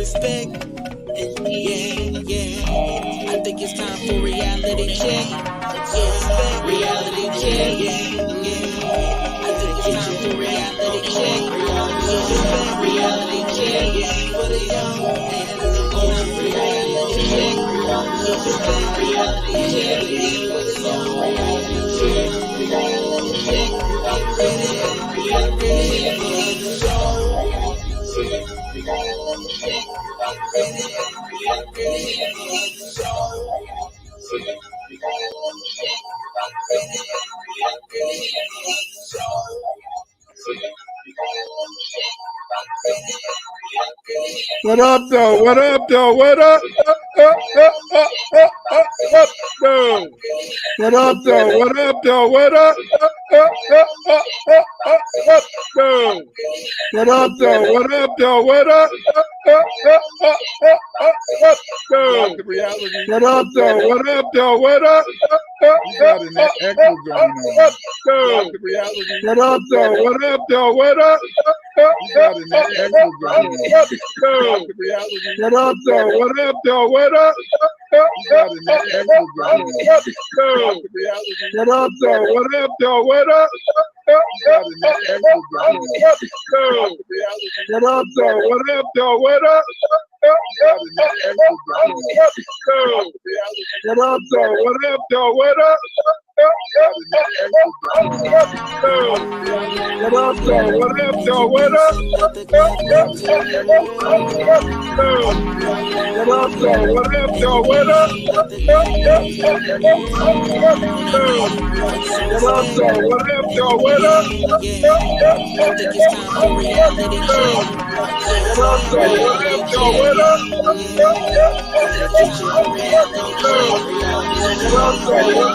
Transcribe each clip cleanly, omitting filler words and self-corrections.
respect. Yeah. I think it's time for reality check. Yeah, reality check. Yeah. I think it's time for reality check. Reality check. For the young and the old. Reality check. Reality check. For the young. Reality check. Reality check. What up, though? What up, though? What up? Though? What up, though? What up, though? What up? Though? What up, though? What up, though? What up? Though? What up, though? What up, though? What up? You got an echo going on. Though? What up, though? What up, though? What up? You got an echo going on. What up, though? What up, though? What up? You got an echo going on. What up, though? What up, though? What up? You got an echo going on. What up, though? What up, though? What up? You got an echo going on. What up, though? What up, though? What up? What up, though? What up, though? What up? What up, though? What up, though? What up? What up, though? What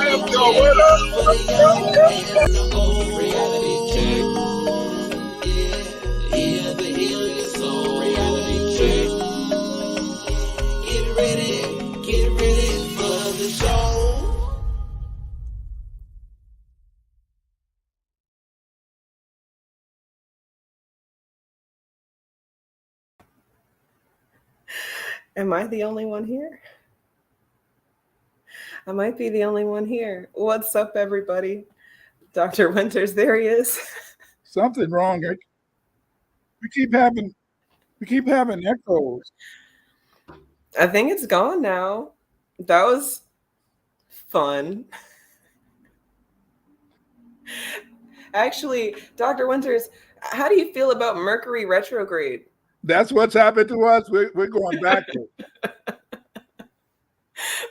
up, though? What up? Get ready for the show. Am I the only one here? I might be the only one here. What's up, everybody? Dr. Winters, there he is. Something wrong. We keep having echoes. I think it's gone now. That was fun. Actually, Dr. Winters, how do you feel about Mercury retrograde? That's what's happened to us. We're going backwards.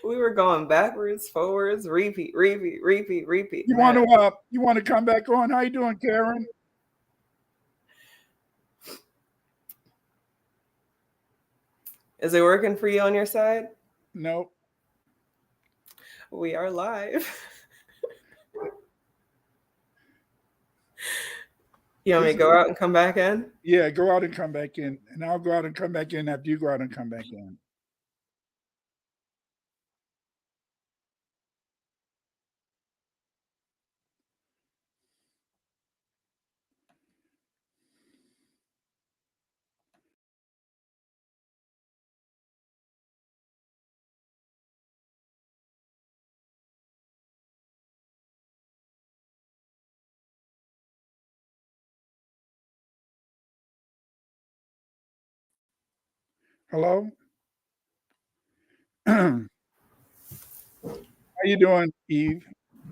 We were going backwards, forwards, repeat. You want to come back on? How you doing, Karen? Is it working for you on your side? Nope. We are live. You want me to go out and come back in? Yeah, go out and come back in. And I'll go out and come back in after you go out and come back in. Hello? How you doing, Eve?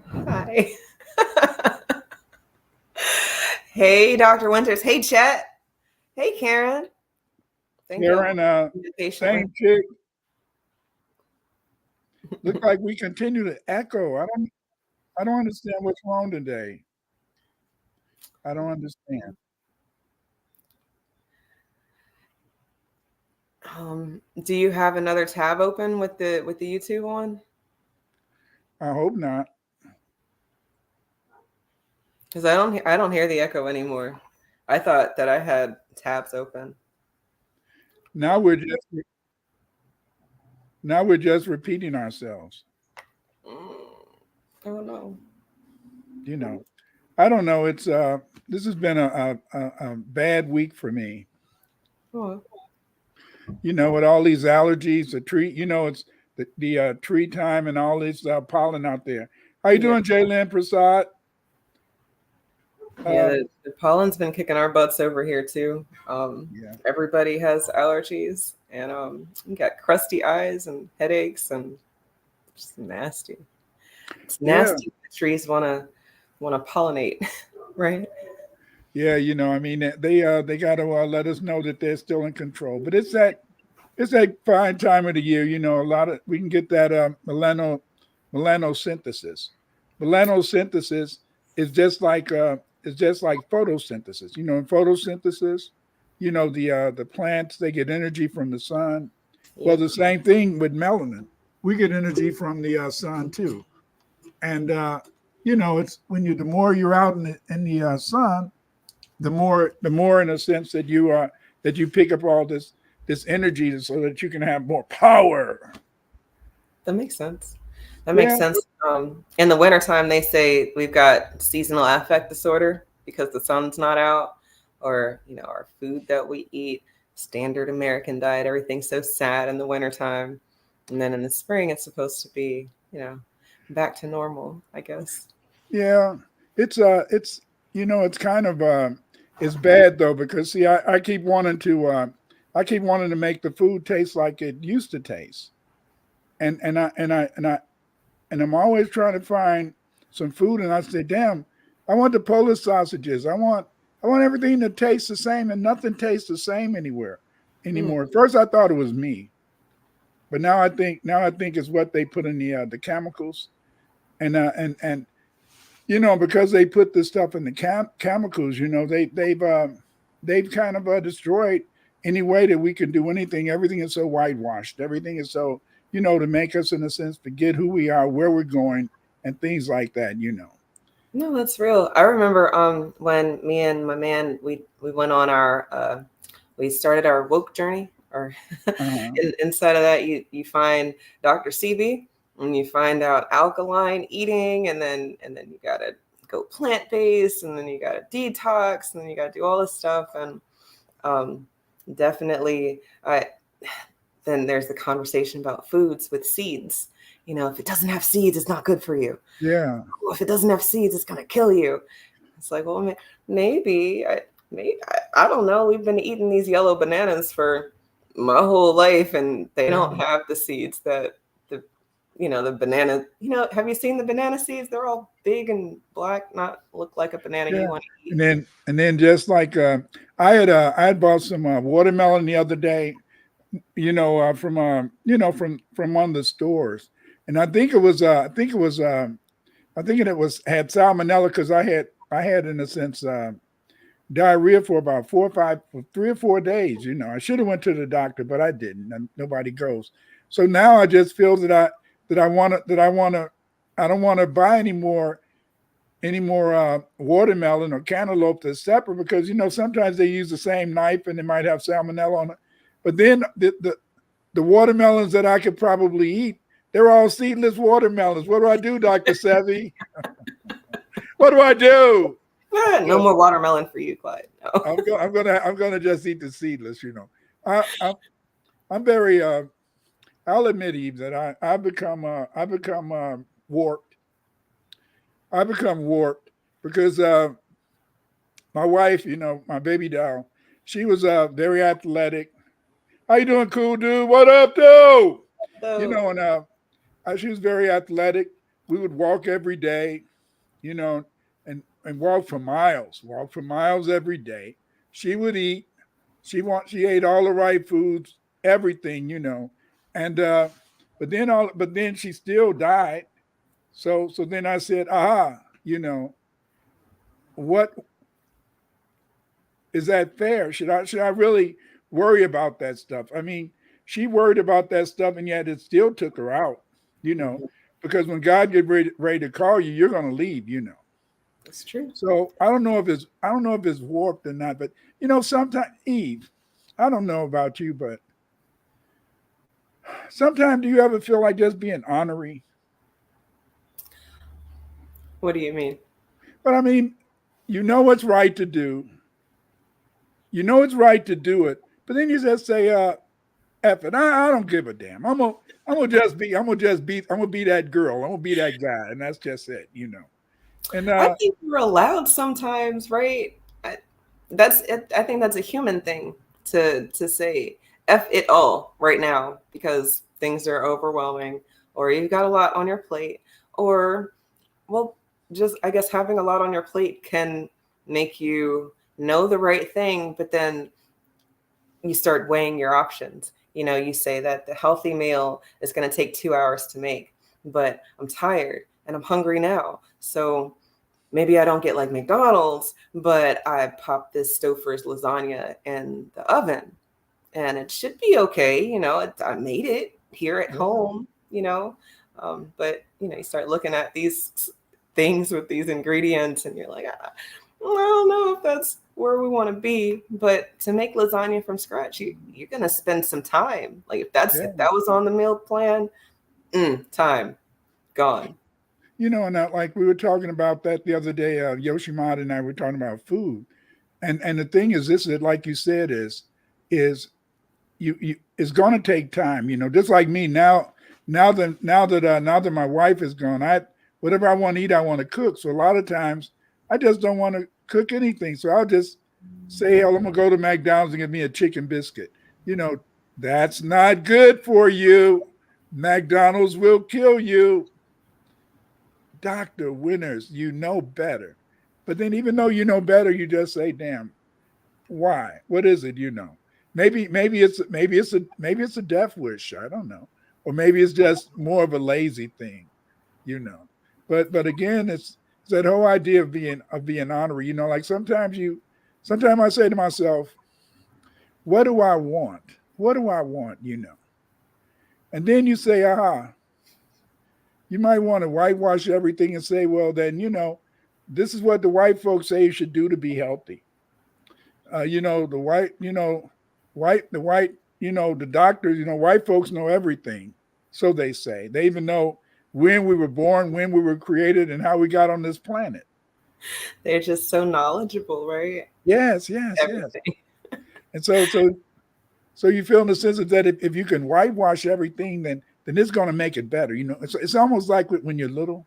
Hi. Hey, Dr. Winters. Hey, Chet. Hey, Karen. Karen, same chick. Look like we continue to echo. I don't understand what's wrong today. I don't understand. Do you have another tab open with the YouTube on? I hope not. Because I don't hear the echo anymore. I thought that I had tabs open. Now we're just repeating ourselves. Oh no. You know, I don't know. It's this has been a bad week for me. Oh. with all these allergies, the tree, it's the tree time and all this pollen out there. How you Yeah, doing, Jalen Prasad? yeah. Um, The pollen's been kicking our butts over here too. yeah, Everybody has allergies, and you got crusty eyes and headaches, and just nasty. It's yeah, nasty. The trees wanna pollinate, right? yeah. I mean, they got to let us know that they're still in control. But it's that fine time of the year. A lot of we can get that melanosynthesis. Melanosynthesis is just like photosynthesis. In photosynthesis, the plants, they get energy from the sun. Well, Yeah. the same thing with melanin. We get energy from the sun too. And it's when the more you're out in the sun, the more in a sense that you pick up all this energy so that you can have more power. That makes sense. That makes Yeah, sense. In the wintertime, they say we've got seasonal affect disorder because the sun's not out, or our food that we eat, standard American diet, everything's so sad in the wintertime, and then in the spring, it's supposed to be back to normal, I guess. yeah. It's kind of it's bad though because see I keep wanting to make the food taste like it used to taste. And I'm always trying to find some food, and I say, "Damn, I want the Polish sausages. I want everything to taste the same, and nothing tastes the same anywhere Mm. anymore." At first, I thought it was me, but now I think it's what they put in the chemicals, and because they put this stuff in the chemicals, they've kind of destroyed any way that we can do anything. Everything is so whitewashed. Everything is so to make us in a sense forget who we are, where we're going, and things like that. No, that's real. I remember when me and my man we went on our we started our woke journey, or Uh-huh. inside of that you find Dr. CB, and you find out alkaline eating, and then you gotta go plant based, and then you gotta detox, and then you gotta do all this stuff, and um, definitely I then there's the conversation about foods with seeds. If it doesn't have seeds, it's not good for you. Yeah. If it doesn't have seeds, it's gonna kill you. It's like, well, maybe, I don't know. We've been eating these yellow bananas for my whole life, and they don't Yeah. have the seeds that the banana. Have you seen the banana seeds? They're all big and black, not look like a banana you Yeah. want to eat. And then just like I had bought some watermelon the other day, from one of the stores, and I think it was had salmonella because I had in a sense diarrhea for about 3 or 4 days. I should have went to the doctor, but I didn't. And nobody goes. So now I just feel that I don't want to buy any more watermelon or cantaloupe that's separate because sometimes they use the same knife and they might have salmonella on it. But then the watermelons that I could probably eat, they're all seedless watermelons. What do I do, Dr. Sevi? What do I do? No more watermelon for you, Clyde. No. I'm gonna just eat the seedless. I'm very I'll admit, Eve, that I become warped. I become warped because my wife, my baby doll, she was very athletic. How you doing, cool dude? What up, dude? So, And she was very athletic. We would walk every day, you know, and walk for miles every day. She would eat. She ate all the right foods, everything. And but then she still died. So then I said, what is that fair? Should I really worry about that stuff? I mean, she worried about that stuff, and yet it still took her out. You know, mhm, because when God gets ready to call you, you're going to leave. it's true. So I don't know if it's warped or not, but sometimes Eve, I don't know about you, but sometimes do you ever feel like just being honorary? What do you mean? But I mean, you know what's right to do. You know it's right to do it, but then you just say, F it. I don't give a damn. I'm gonna be that girl. I'm gonna be that guy, and that's just it, And I think we're allowed sometimes, right? That's it. I think that's a human thing to say F it all right now because things are overwhelming, or you've got a lot on your plate, or well, just I guess having a lot on your plate can make you know the right thing, but then you start weighing your options. You say that the healthy meal is going to take 2 hours to make, but I'm tired and I'm hungry now. So maybe I don't get like McDonald's, but I pop this Stouffer's lasagna in the oven and it should be okay. I made it here at home, but you start looking at these things with these ingredients and you're like, I don't know if that's where we want to be. But to make lasagna from scratch, you're going to spend some time. Like if that was on the meal plan, time gone. And like we were talking about that the other day, Yoshimada and I were talking about food. And the thing is, this is like you said, is you it's going to take time, just like me now that my wife is gone, whatever I want to eat, I want to cook. So a lot of times I just don't want to cook anything. So I'll just say, hell, I'm going to go to McDonald's and get me a chicken biscuit. That's not good for you. McDonald's will kill you. Dr. Winters, you know better. But then even though you know better, you just say, damn, why? What is it? Maybe it's a death wish. I don't know. Or maybe it's just more of a lazy thing, But again, it's that whole idea of being honorary. Like sometimes I say to myself, what do I want? What do I want? And then you say, aha, you might want to whitewash everything and say, well, then, this is what the white folks say you should do to be healthy. The doctors, white folks know everything. So they say. They even know when we were born, when we were created, and how we got on this planet. They're just so knowledgeable, right? Yes. And so you feel in the sense that if you can whitewash everything, then it's going to make it better. It's almost like when you're little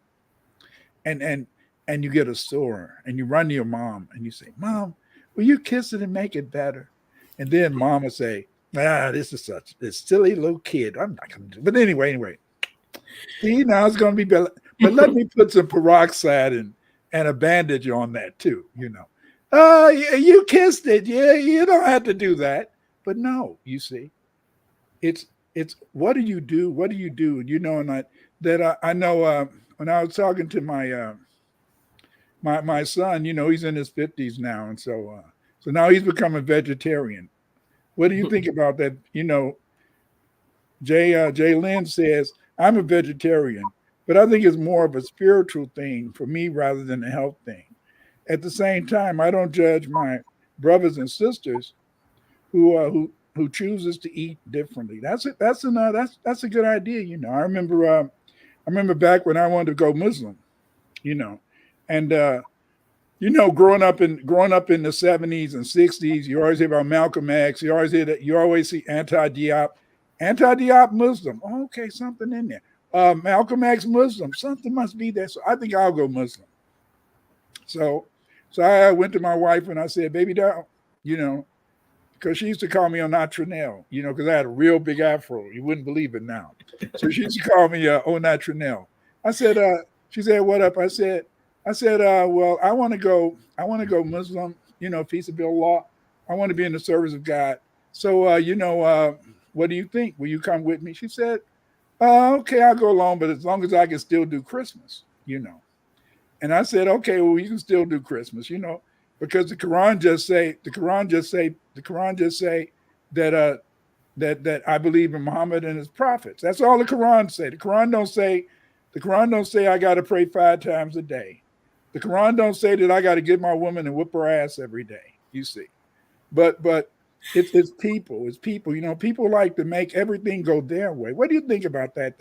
and you get a sore and you run to your mom and you say, Mom, will you kiss it and make it better? And then mom will say, this is such this silly little kid. I'm not going to do it. But anyway. See, now it's going to be better. But let me put some peroxide and a bandage on that too, you kissed it. Yeah, you don't have to do that. But no, you see, it's what do you do? What do you do? And I know when I was talking to my son, he's in his 50s now, and so now he's become a vegetarian. What do you think about that? Jay Lynn says, I'm a vegetarian, but I think it's more of a spiritual thing for me rather than a health thing. At the same time, I don't judge my brothers and sisters who chooses to eat differently. That's it. That's a good idea. I remember back when I wanted to go Muslim, and growing up in the 70s and 60s, you always hear about Malcolm X. You always see anti-Diop Muslim. Oh, okay, something in there. Malcolm X Muslim. Something must be there. So I think I'll go Muslim. So I went to my wife and I said, baby doll, because she used to call me Onatranel, because I had a real big afro. You wouldn't believe it now. So she used to call me Onatranel. I said, she said, what up? I said, well, I want to go Muslim, peace of Allah. I want to be in the service of God. So, what do you think? Will you come with me? She said, okay, I'll go along, but as long as I can still do Christmas, And I said, okay, well, you can still do Christmas, because the Quran just say that I believe in Muhammad and his prophets. That's all the Quran say. The Quran don't say I got to pray 5 times a day. The Quran don't say that I got to get my woman and whip her ass every day. You see, but it's people. It's people. People like to make everything go their way. What do you think about that?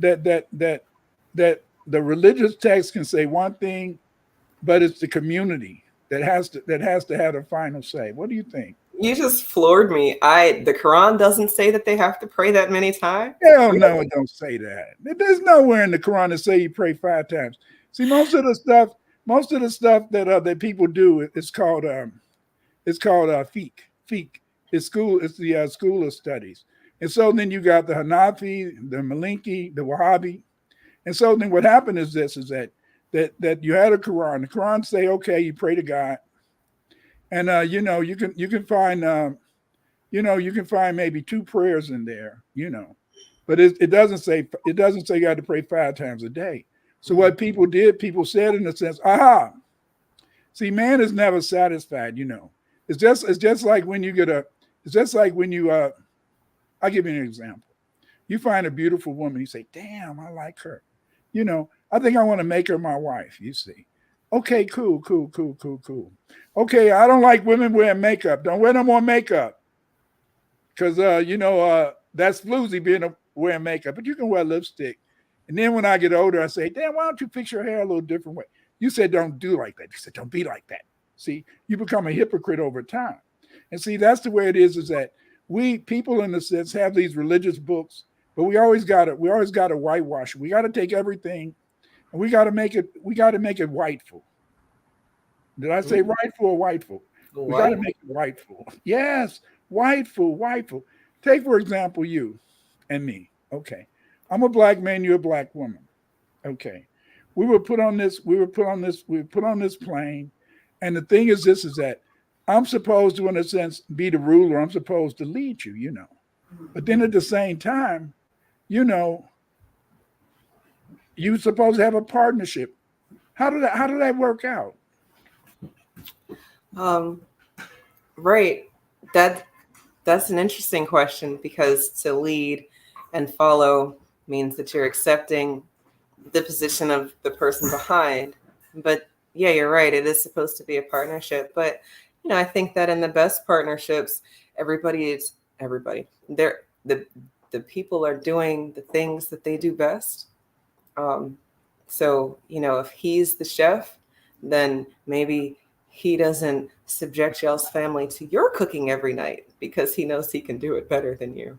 That the religious text can say one thing, but it's the community that has to have the final say. What do you think? You just floored me. The Quran doesn't say that they have to pray that many times. Hell no, it don't say that. There's nowhere in the Quran that say you pray 5 times. See, most of the stuff that people do, it's called fiqh. Fiqh. It's school. It's the school of studies. And so then you got the Hanafi, the Maliki, the Wahhabi. And so then what happened is that you had a Quran. The Quran say, okay, you pray to God, and you can find you can find maybe 2 prayers in there, but it doesn't say you got to pray 5 times a day. So what people said in a sense, aha, see, man is never satisfied. It's just like when you I'll give you an example. You find a beautiful woman, you say, damn, I like her. I think I want to make her my wife, you see. Okay, cool. Okay, I don't like women wearing makeup. Don't wear no more makeup. Because, that's floozy wearing makeup, but you can wear lipstick. And then when I get older, I say, damn, why don't you fix your hair a little different way? You said, don't do like that. You said, don't be like that. See, you become a hypocrite over time. And see, that's the way it is that we people in a sense have these religious books, but we always got to whitewash it. We got to take everything and we got to make it whiteful. Did I say rightful or whiteful? We got to make it whiteful. Yes, whiteful. Take, for example, you and me. Okay. I'm a black man, you're a black woman. Okay. We were put on this plane. And the thing is that I'm supposed to, in a sense, be the ruler. I'm supposed to lead you, But then at the same time, you're supposed to have a partnership. How did that work out? Right. That's an interesting question, because to lead and follow means that you're accepting the position of the person behind. But yeah, you're right. It is supposed to be a partnership. But, I think that in the best partnerships, everybody. The people are doing the things that they do best. So, if he's the chef, then maybe he doesn't subject y'all's family to your cooking every night because he knows he can do it better than you.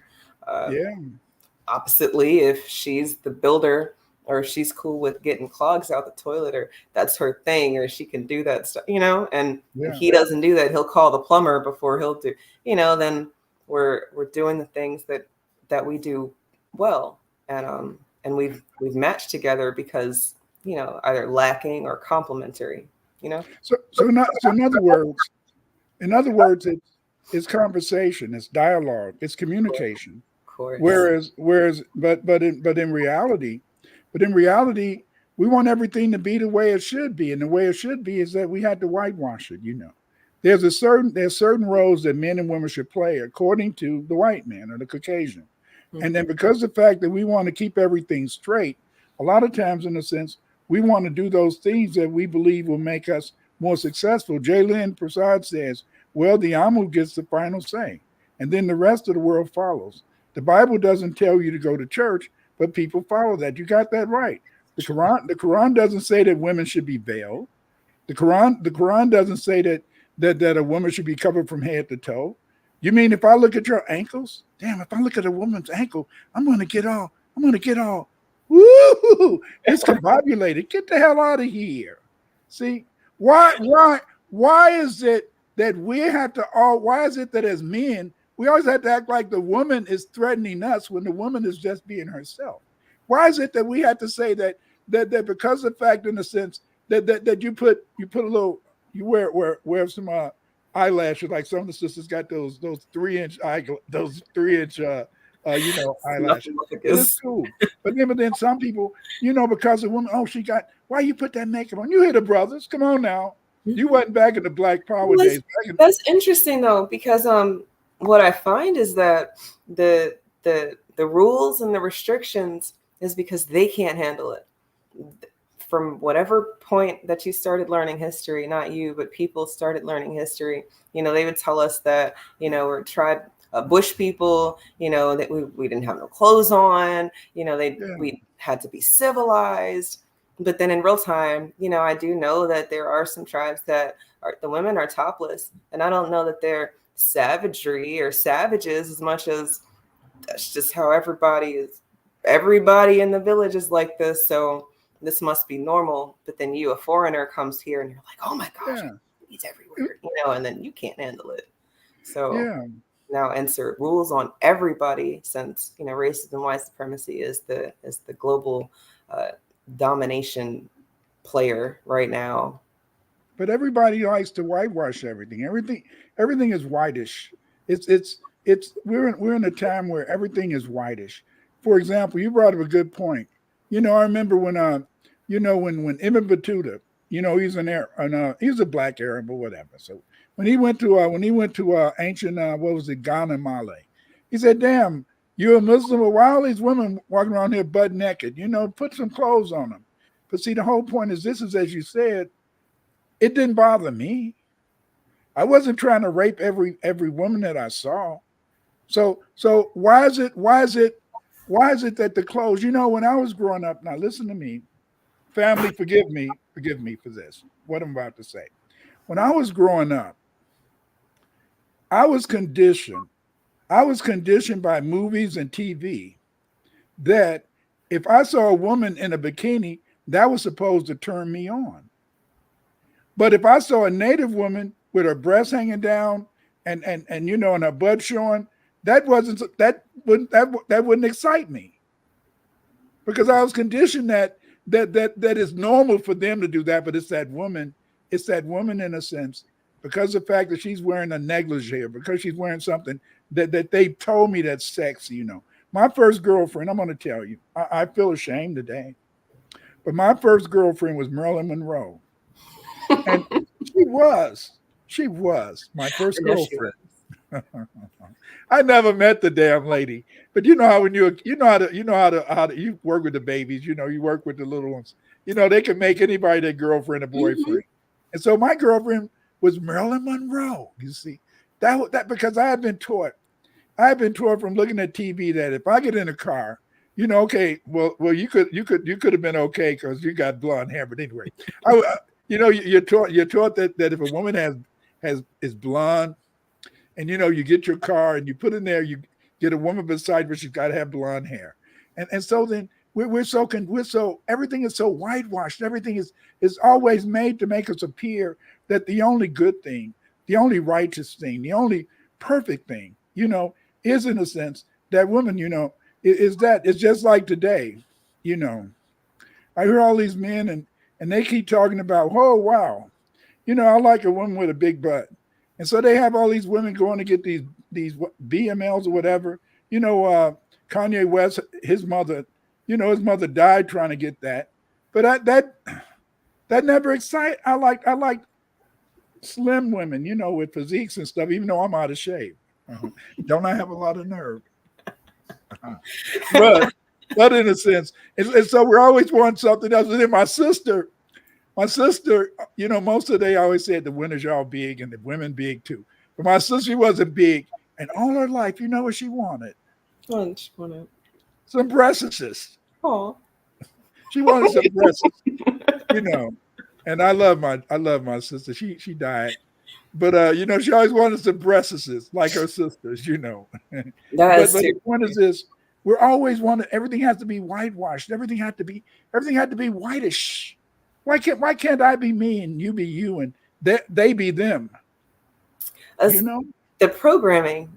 Oppositely, if she's the builder, or if she's cool with getting clogs out the toilet, or that's her thing, or she can do that stuff, and if he doesn't do that, he'll call the plumber before he'll do, then we're doing the things that we do well. And we've matched together because, either lacking or complementary, So in other words, it's conversation, it's dialogue, it's communication. Of course. But in reality, we want everything to be the way it should be, and the way it should be is that we had to whitewash it. There's certain roles that men and women should play according to the white man or the Caucasian, and then because of the fact that we want to keep everything straight, a lot of times, in a sense, we want to do those things that we believe will make us more successful. Jalen Prasad says, well, the Amu gets the final say, and then the rest of the world follows. The Bible doesn't tell you to go to church, but people follow that. You got that right. The Quran doesn't say that women should be veiled. The Quran doesn't say that a woman should be covered from head to toe. You mean if I look at your ankles, damn, if I look at a woman's ankle, I'm gonna get all, woo, it's combobulated. Get the hell out of here. See, why is it that why is it that as men, we always have to act like the woman is threatening us when the woman is just being herself? Why is it that we have to say that because of the fact, in a sense, that you put a little, you wear some eyelashes, like some of the sisters got those 3-inch eyelashes. It's cool. But then some people, because of women, why you put that makeup on? You hear the brothers. Come on now. You wasn't back in the Black Power days. That's interesting though, because what I find is that the rules and the restrictions is because they can't handle it. From whatever point that you started learning history, not you, but people started learning history, they would tell us that, we're tribe, bush people, that we didn't have no clothes on, we had to be civilized. But then in real time, I do know that there are some tribes that the women are topless, and I don't know that they're savagery or savages as much as that's just how everybody is. Everybody in the village is like this, so this must be normal. But then you, a foreigner, comes here and you're like, oh my gosh, Yeah. he's everywhere, and then you can't handle it. So Yeah. now insert rules on everybody, since racism, white supremacy is the global domination player right now. But everybody likes to whitewash everything. Everything is whitish. We're in a time where everything is whitish. For example, you brought up a good point. I remember when when Ibn Battuta, he's a black Arab or whatever. So when he went to ancient what was it, Ghana, Mali, he said, "Damn, you're a Muslim, but why all these women walking around here butt naked? Put some clothes on them." But see, the whole point is this: is, as you said, it didn't bother me. I wasn't trying to rape every woman that I saw. So why is it that the clothes? When I was growing up, now listen to me, family, forgive me for this. What I'm about to say. When I was growing up, I was conditioned by movies and TV that if I saw a woman in a bikini, that was supposed to turn me on. But if I saw a native woman with her breasts hanging down and and her butt showing, that wouldn't excite me, because I was conditioned that it's normal for them to do that, but it's that woman in a sense, because of the fact that she's wearing a negligee, or because she's wearing something that they told me that's sexy. My first girlfriend, I'm going to tell you, I feel ashamed today, but my first girlfriend was Marilyn Monroe. And she was my first girlfriend. I never met the damn lady, but you know how when you know how to you work with the babies, you work with the little ones, they can make anybody their girlfriend or boyfriend. Mm-hmm. And so my girlfriend was Marilyn Monroe. You see, that because I had been taught from looking at TV that if I get in a car, okay, well, you could have been okay because you got blonde hair, but anyway, you're taught that if a woman is blonde, and you get your car and you put in there, you get a woman beside her, she's got to have blonde hair, and so then we're so everything is so whitewashed. Everything is always made to make us appear that the only good thing, the only righteous thing, the only perfect thing, is in a sense that woman, is that it's just like today, I hear all these men and they keep talking about, oh wow, I like a woman with a big butt. And so they have all these women going to get these BMLs or whatever. Kanye West, his mother died trying to get that. But that never excited. I like slim women, with physiques and stuff, even though I'm out of shape. Don't I have a lot of nerve? But in a sense, and so we're always wanting something else. And then my sister, most of the day I always said the winners are all big and the women big too. But my sister, she wasn't big. And all her life, you know what she wanted? What she wanted? Some breasts. Oh. She wanted some breasts, And I love my sister. She died. But she always wanted some breasts like her sisters, But the point is this: we're always wanting everything has to be whitewashed. Everything had to be whitish. Why can't I be me and you be you and they be them? The programming,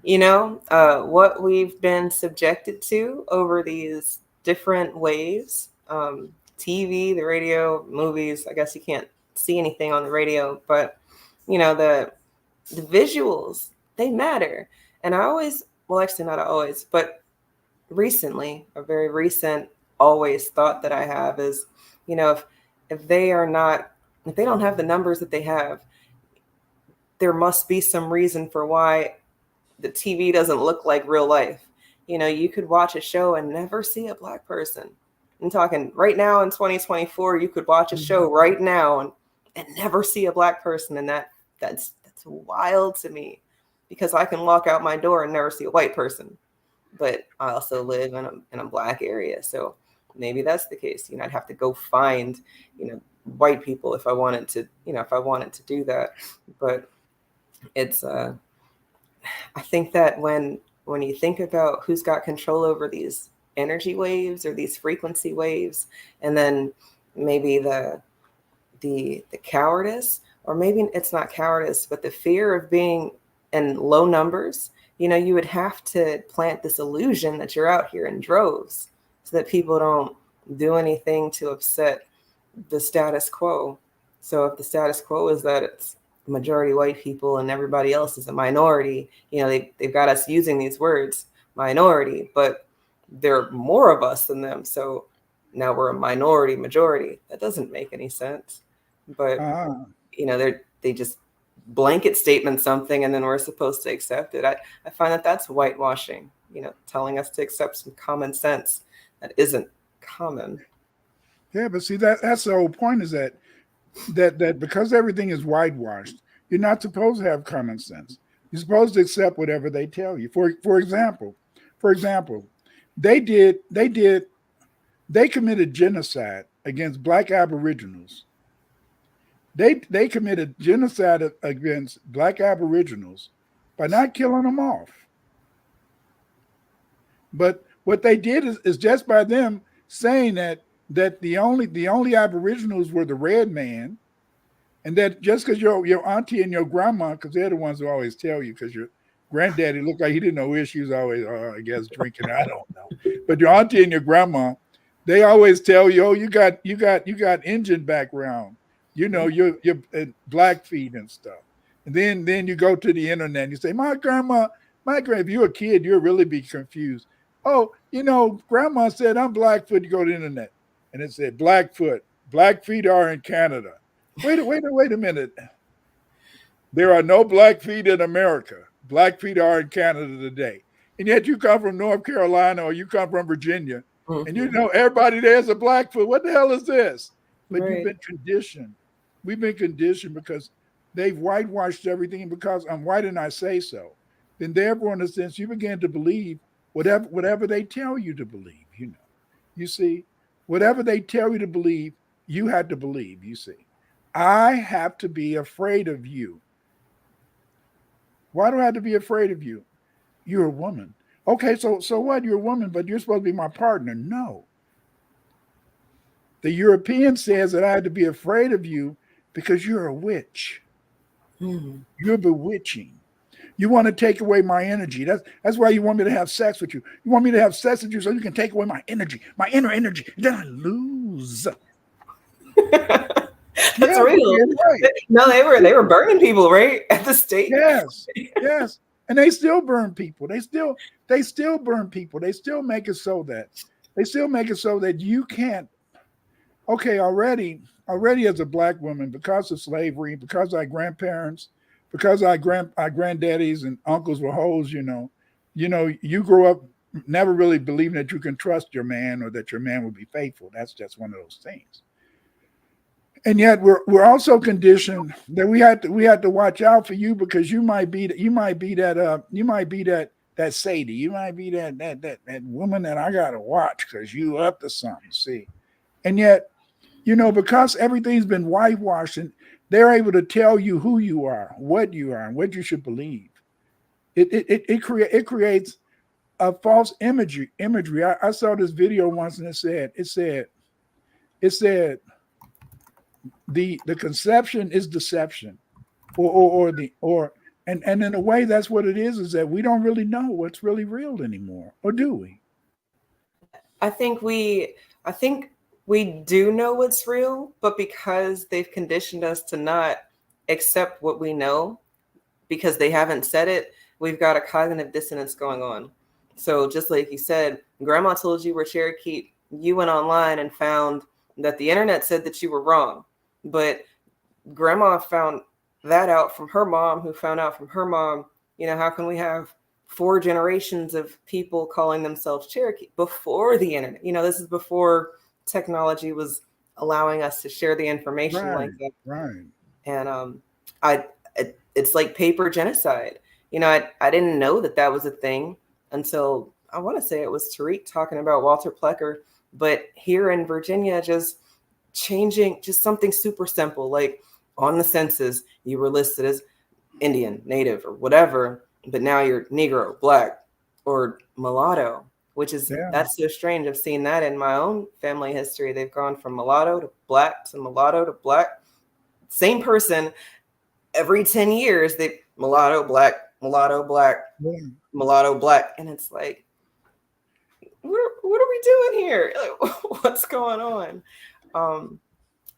what we've been subjected to over these different ways, TV, the radio, movies. I guess you can't see anything on the radio, but the visuals, they matter. And I always, well, actually not always, but recently, a very recent always thought that I have is, if they don't have the numbers that they have, there must be some reason for why the TV doesn't look like real life. You could watch a show and never see a Black person. I'm talking right now in 2024, you could watch a show right now and never see a Black person. And that's wild to me, because I can walk out my door and never see a white person, but I also live in a Black area. So maybe that's the case. I'd have to go find, white people if I wanted to, if I wanted to do that. But it's I think that when you think about who's got control over these energy waves or these frequency waves, and then maybe the cowardice, or maybe it's not cowardice, but the fear of being in low numbers, you would have to plant this illusion that you're out here in droves so that people don't do anything to upset the status quo. So if the status quo is that it's majority white people and everybody else is a minority, they've got us using these words, minority, but there are more of us than them. So now we're a minority majority. That doesn't make any sense. But, they just blanket statement something and then we're supposed to accept it. I find that that's whitewashing, telling us to accept some common sense that isn't common. Yeah, but see, that's the whole point, is that because everything is whitewashed, you're not supposed to have common sense. You're supposed to accept whatever they tell you. For example, they committed genocide against Black Aboriginals. They committed genocide against Black Aboriginals by not killing them off. But what they did is just by them saying that the only Aboriginals were the red man, and that just because your auntie and your grandma, because they're the ones who always tell you, because your granddaddy looked like he didn't know issues, always, I guess, drinking, I don't know. But your auntie and your grandma, they always tell you, oh, you got Indian background, you're Blackfeet and stuff. And then you go to the internet and you say, my grandma, if you're a kid, you'll really be confused. Oh, grandma said I'm Blackfoot. You go to the internet and it said Blackfoot. Blackfeet are in Canada. Wait a minute. There are no Blackfeet in America. Blackfeet are in Canada today. And yet you come from North Carolina or you come from Virginia, and everybody there's a Blackfoot. What the hell is this? But Right. You've been conditioned. We've been conditioned because they've whitewashed everything, and because I'm white and I say so. Then therefore, in a sense, you begin to believe whatever they tell you to believe, You see, whatever they tell you to believe, you have to believe, you see. I have to be afraid of you. Why do I have to be afraid of you? You're a woman. Okay, so what? You're a woman, but you're supposed to be my partner. No. The European says that I have to be afraid of you because you're a witch. You're bewitching. You want to take away my energy. That's why you want me to have sex with you. You want me to have sex with you so you can take away my energy, my inner energy, and then I lose. That's real. Right. No, they were burning people, right? At the stake. Yes. And they still burn people. They still burn people. They still make it so that you can't. Okay, already as a Black woman, because of slavery, because our grandparents, because our granddaddies and uncles were hoes, you grow up never really believing that you can trust your man or that your man will be faithful. That's just one of those things. And yet we're also conditioned that we have to watch out for you, because you might be that Sadie, you might be that woman that I gotta watch because you up to something. See, and yet, because everything's been whitewashed, and they're able to tell you who you are, what you are, and what you should believe. It creates a false imagery. I saw this video once, and it said. The conception is deception, and in a way that's what it is that we don't really know what's really real anymore, or do we? I think we do know what's real, but because they've conditioned us to not accept what we know, because they haven't said it, we've got a cognitive dissonance going on. So just like you said, grandma told you we're Cherokee, you went online and found that the internet said that you were wrong. But grandma found that out from her mom, who found out from her mom. How can we have 4 generations of people calling themselves Cherokee before the internet? This is before technology was allowing us to share the information like that. Right. And it's like paper genocide. I didn't know that was a thing until, I want to say it was Tariq talking about Walter Plecker. But here in Virginia, just changing just something super simple, like on the census, you were listed as Indian, Native, or whatever, but now you're Negro, Black, or mulatto, which is, that's so strange. I've seen that in my own family history. They've gone from mulatto to Black to mulatto to Black. Same person every 10 years, they mulatto, Black, mulatto, Black. And it's like, what are we doing here? Like, what's going on?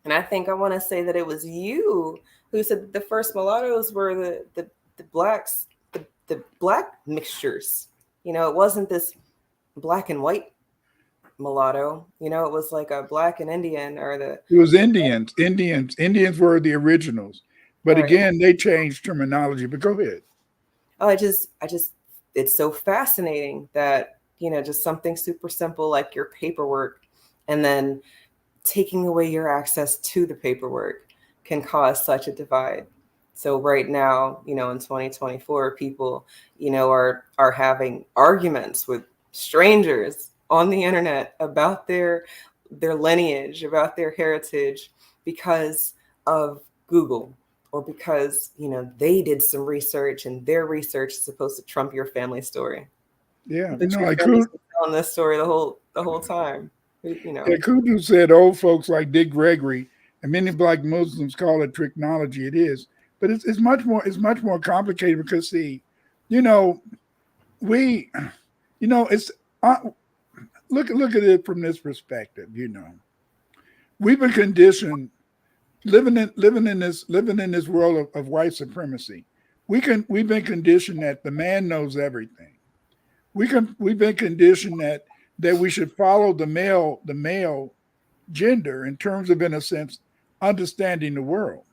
And I think I want to say that it was you who said the first mulattoes were the blacks, the Black mixtures. You know, it wasn't this black and white mulatto. You know, it was like a Black and Indian, or it was Indians. Indians were the originals, but again, they changed terminology. But go ahead. Oh, I just, it's so fascinating that, you know, just something super simple like your paperwork, and then taking away your access to the paperwork can cause such a divide. So right now, you know, in 2024, people, you know, are having arguments with strangers on the internet about their lineage, about their heritage, because of Google, or because, you know, they did some research and their research is supposed to trump your family story. Yeah, but you know, like telling this story the whole time. You know, yeah, Kudu said old folks like Dick Gregory and many Black Muslims call it tricknology. It is, but it's much more complicated, because see, you know, it's look at it from this perspective. You know, we've been conditioned living in this world of white supremacy. We've been conditioned that the man knows everything. We've been conditioned that we should follow the male gender in terms of, in a sense, understanding the world.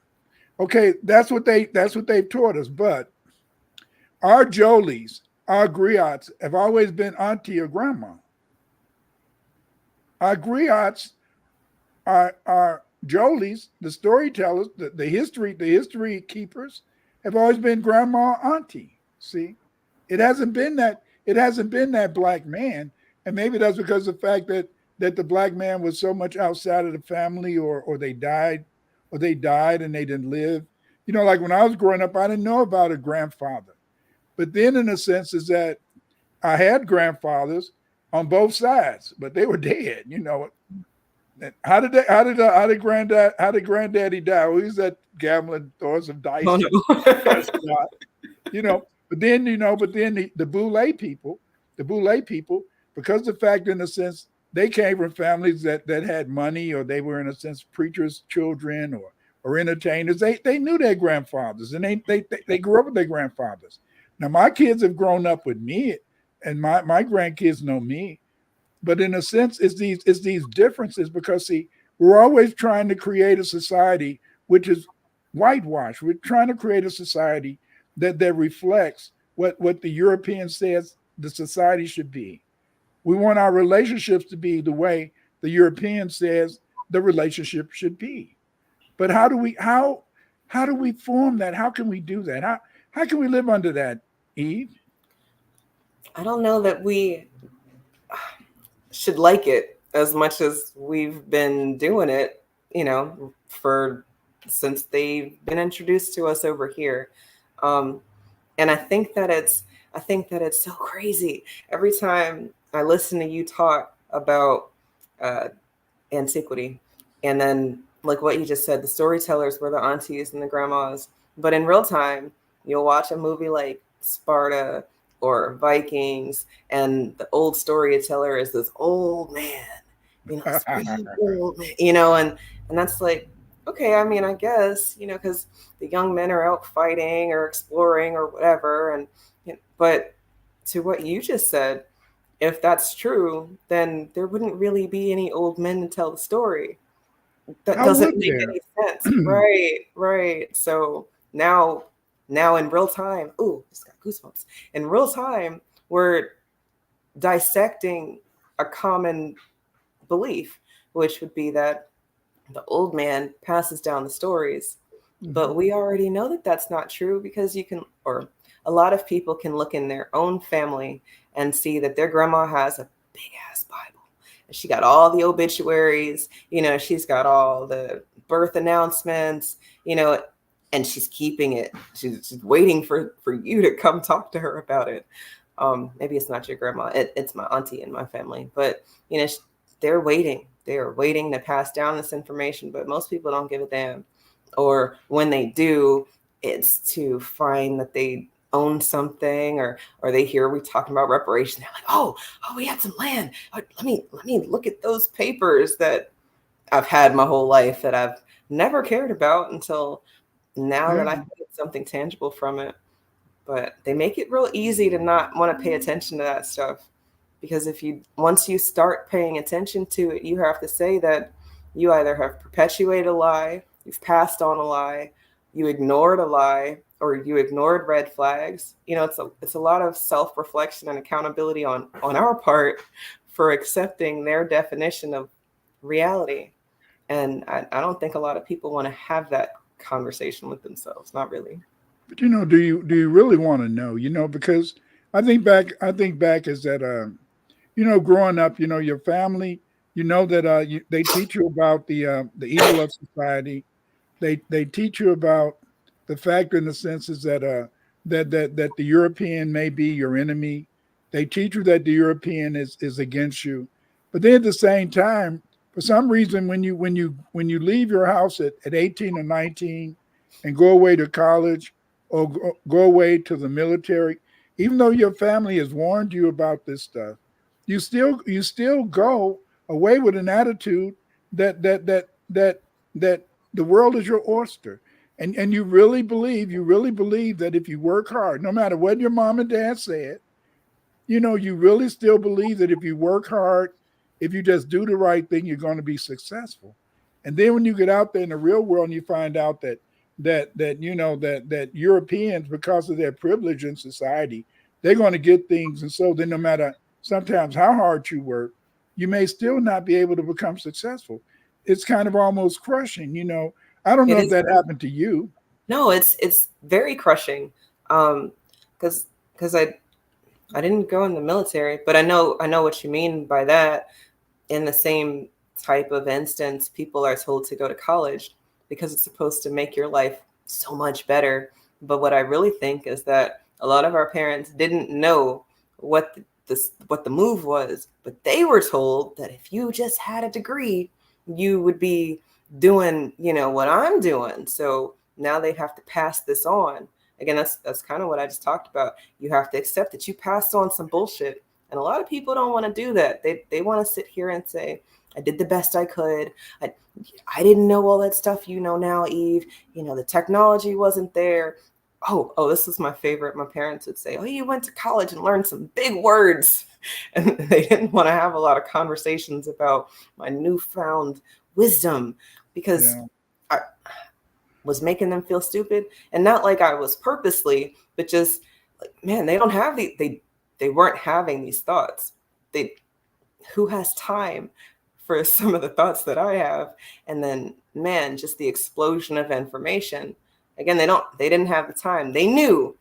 Okay, that's what they've taught us. But our Jolies, our griots have always been auntie or grandma. Our griots, our Jolies, the storytellers, the history keepers, have always been grandma, auntie. See, it hasn't been that Black man, and maybe that's because of the fact that the Black man was so much outside of the family, or they died and they didn't live. You know, like when I was growing up, I didn't know about a grandfather. But then, in a sense, is that I had grandfathers on both sides, but they were dead. You know, how did granddaddy die? Well, he was at gambling, throwing some dice. Oh, no. You know, but then the Boule people, because the fact, in a sense, they came from families that had money, or they were, in a sense, preachers' children or entertainers. They knew their grandfathers, and they grew up with their grandfathers. Now my kids have grown up with me, and my grandkids know me. But in a sense, it's these differences, because see, we're always trying to create a society which is whitewashed. We're trying to create a society that reflects what the European says the society should be. We want our relationships to be the way the European says the relationship should be. But how do we form that? How can we do that? How can we live under that, Eve? I don't know that we should like it as much as we've been doing it, you know, since they've been introduced to us over here. And I think that it's so crazy. Every time I listen to you talk about antiquity, and then like what you just said, the storytellers were the aunties and the grandmas, but in real time, you'll watch a movie like Sparta or Vikings, and the old storyteller is this old man, you know, old man, you know, and that's like, okay, I mean, I guess, you know, because the young men are out fighting or exploring or whatever, and you know, but to what you just said, if that's true, then there wouldn't really be any old men to tell the story. That doesn't make any sense. Right. So now in real time, just got goosebumps. In real time, we're dissecting a common belief, which would be that the old man passes down the stories. Mm-hmm. But we already know that that's not true, because a lot of people can look in their own family and see that their grandma has a big ass Bible, She got all the obituaries, she's got all the birth announcements, and she's keeping it. She's waiting for you to come talk to her about it. Maybe it's not your grandma, it's my auntie in my family, but they're waiting. They're waiting to pass down this information, but most people don't give a damn. Or when they do, it's to find that they own something, or they hear we talking about reparations. They're like, oh, we had some land. Let me look at those papers that I've had my whole life that I've never cared about until now that I can get something tangible from it. But they make it real easy to not want to pay attention to that stuff, because once you start paying attention to it, you have to say that you either have perpetuated a lie, you've passed on a lie, you ignored a lie, or you ignored red flags. It's a lot of self-reflection and accountability on our part for accepting their definition of reality. And I don't think a lot of people want to have that conversation with themselves. Not really. But do you really want to know? Because I think back is that growing up, your family, that they teach you about the evil of society. They teach you about the fact, in the sense, is that that the European may be your enemy. They teach you that the European is against you. But then at the same time, for some reason, when you leave your house at 18 or 19 and go away to college or go away to the military, even though your family has warned you about this stuff, you still go away with an attitude that the world is your oyster. And you really believe that if you work hard, no matter what your mom and dad said, you really still believe that if you work hard, if you just do the right thing, you're going to be successful. And then when you get out there in the real world and you find out that Europeans, because of their privilege in society, they're going to get things. And so then no matter sometimes how hard you work, you may still not be able to become successful. It's kind of almost crushing, I don't know if that happened to you. No, it's very crushing. Because I didn't go in the military, but I know what you mean by that. In the same type of instance, people are told to go to college because it's supposed to make your life so much better. But what I really think is that a lot of our parents didn't know what the move was, but they were told that if you just had a degree, you would be doing, what I'm doing. So now they have to pass this on. Again, that's kind of what I just talked about. You have to accept that you passed on some bullshit. And a lot of people don't want to do that. They want to sit here and say, I did the best I could. I didn't know all that stuff you know now, Eve. The technology wasn't there. Oh, this is my favorite. My parents would say, oh, you went to college and learned some big words. And they didn't want to have a lot of conversations about my newfound wisdom, because I was making them feel stupid. And not like I was purposely, but just like, man, they don't have they weren't having these thoughts. Who has time for some of the thoughts that I have? And then, man, just the explosion of information. Again, they didn't have the time. They knew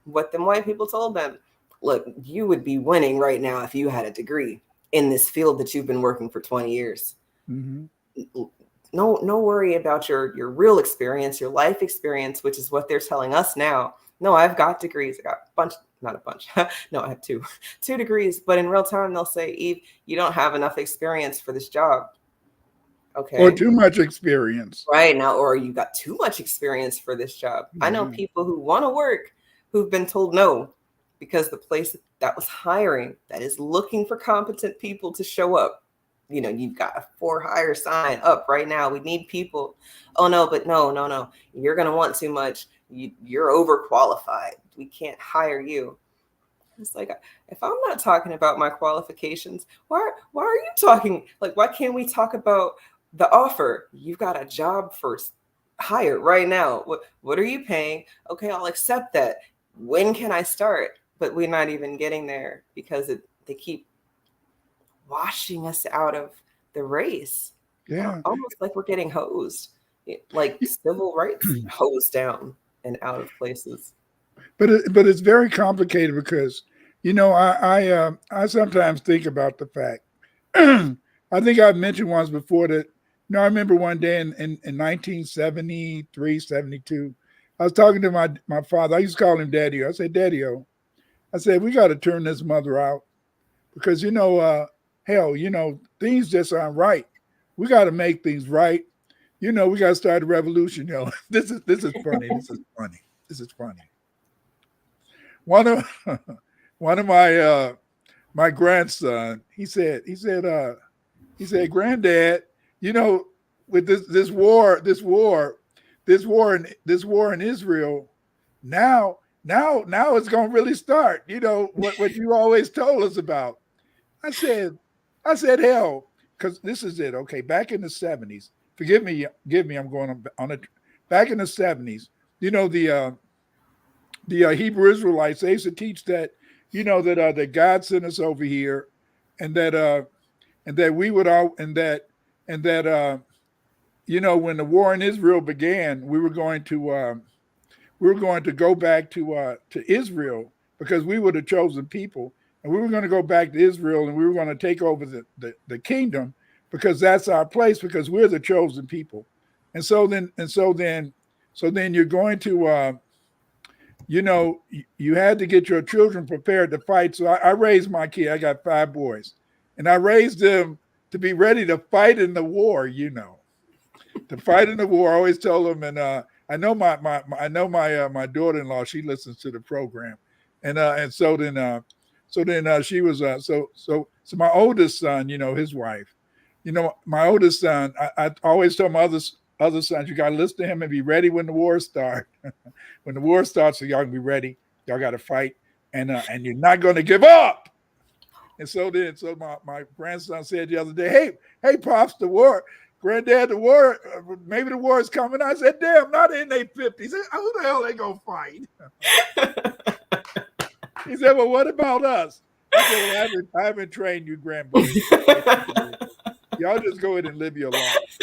what them white people told them. Look, you would be winning right now if you had a degree in this field that you've been working for 20 years. Mm-hmm. No worry about your real experience, your life experience, which is what they're telling us now. No, I've got degrees. I got not a bunch. No, I have two degrees. But in real time, they'll say, Eve, you don't have enough experience for this job. Okay. Or too much experience. Right now, or you got too much experience for this job. Mm-hmm. I know people who want to work who've been told no, because the place that was hiring, that is looking for competent people to show up, you've got a for hire sign up right now. We need people. Oh no, but no. You're going to want too much. You're overqualified. We can't hire you. It's like, if I'm not talking about my qualifications, why are you talking? Like, why can't we talk about the offer? You've got a job for hire right now. What are you paying? Okay, I'll accept that. When can I start? But we're not even getting there because they keep washing us out of the race. Yeah, almost like we're getting hosed, like civil rights hosed down and out of places. But it's very complicated because I sometimes think about the fact I think I've mentioned once before that, I remember one day in 1973, 72, I was talking to my father. I used to call him Daddy. I said, Daddy-o, I said, we got to turn this mother out because, hell, things just aren't right. We got to make things right. We got to start a revolution. This is funny. This is funny. This is funny. One of one of my grandson, he said, Granddad, with this war in Israel, now it's gonna really start. What you always told us about. I said, hell, because this is it. Okay, back in the 70s, forgive me, I'm going on a back in the 70s, the Hebrew Israelites, they used to teach that, that God sent us over here, and that we would all and that when the war in Israel began, we were going to go back to Israel because we were the chosen people, and we were going to go back to Israel, and we were going to take over the kingdom because that's our place because we're the chosen people. And so then you're going to you had to get your children prepared to fight. So I raised my kid. I got 5 boys, and I raised them to be ready to fight in the war. To fight in the war. I always told them, and I know my daughter-in-law. She listens to the program, and so then she was so my oldest son. His wife. My oldest son. I always tell my other sons, you got to listen to him and be ready when the war starts. When the war starts, so y'all can be ready. Y'all got to fight, and you're not going to give up. And so my grandson said the other day, hey, Pops, the war, Granddad, the war, maybe the war is coming. I said, damn, not in their 50s. Who the hell they going to fight? He said, well, what about us? I said, well, I haven't trained you, grandboys. Y'all just go ahead and live your life.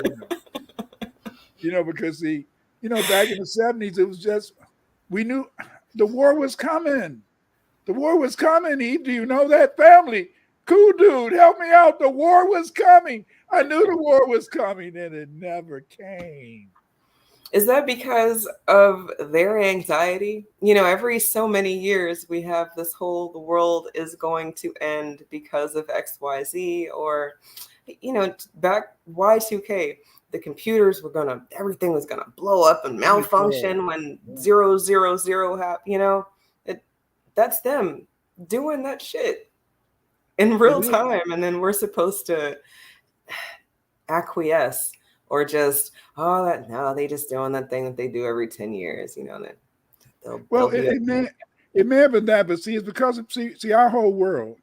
Because back in the 70s, it was just, we knew the war was coming. The war was coming, Eve. Do you know that, family? Cool dude, help me out. The war was coming. I knew the war was coming, and it never came. Is that because of their anxiety? Every so many years, we have this whole, the world is going to end because of XYZ, or, back Y2K, the computers were everything was gonna blow up and malfunction when 000 happened. That's them doing that shit in real time, and then we're supposed to acquiesce or just they just doing that thing that they do every 10 years. It may have been that, but see, it's because of our whole world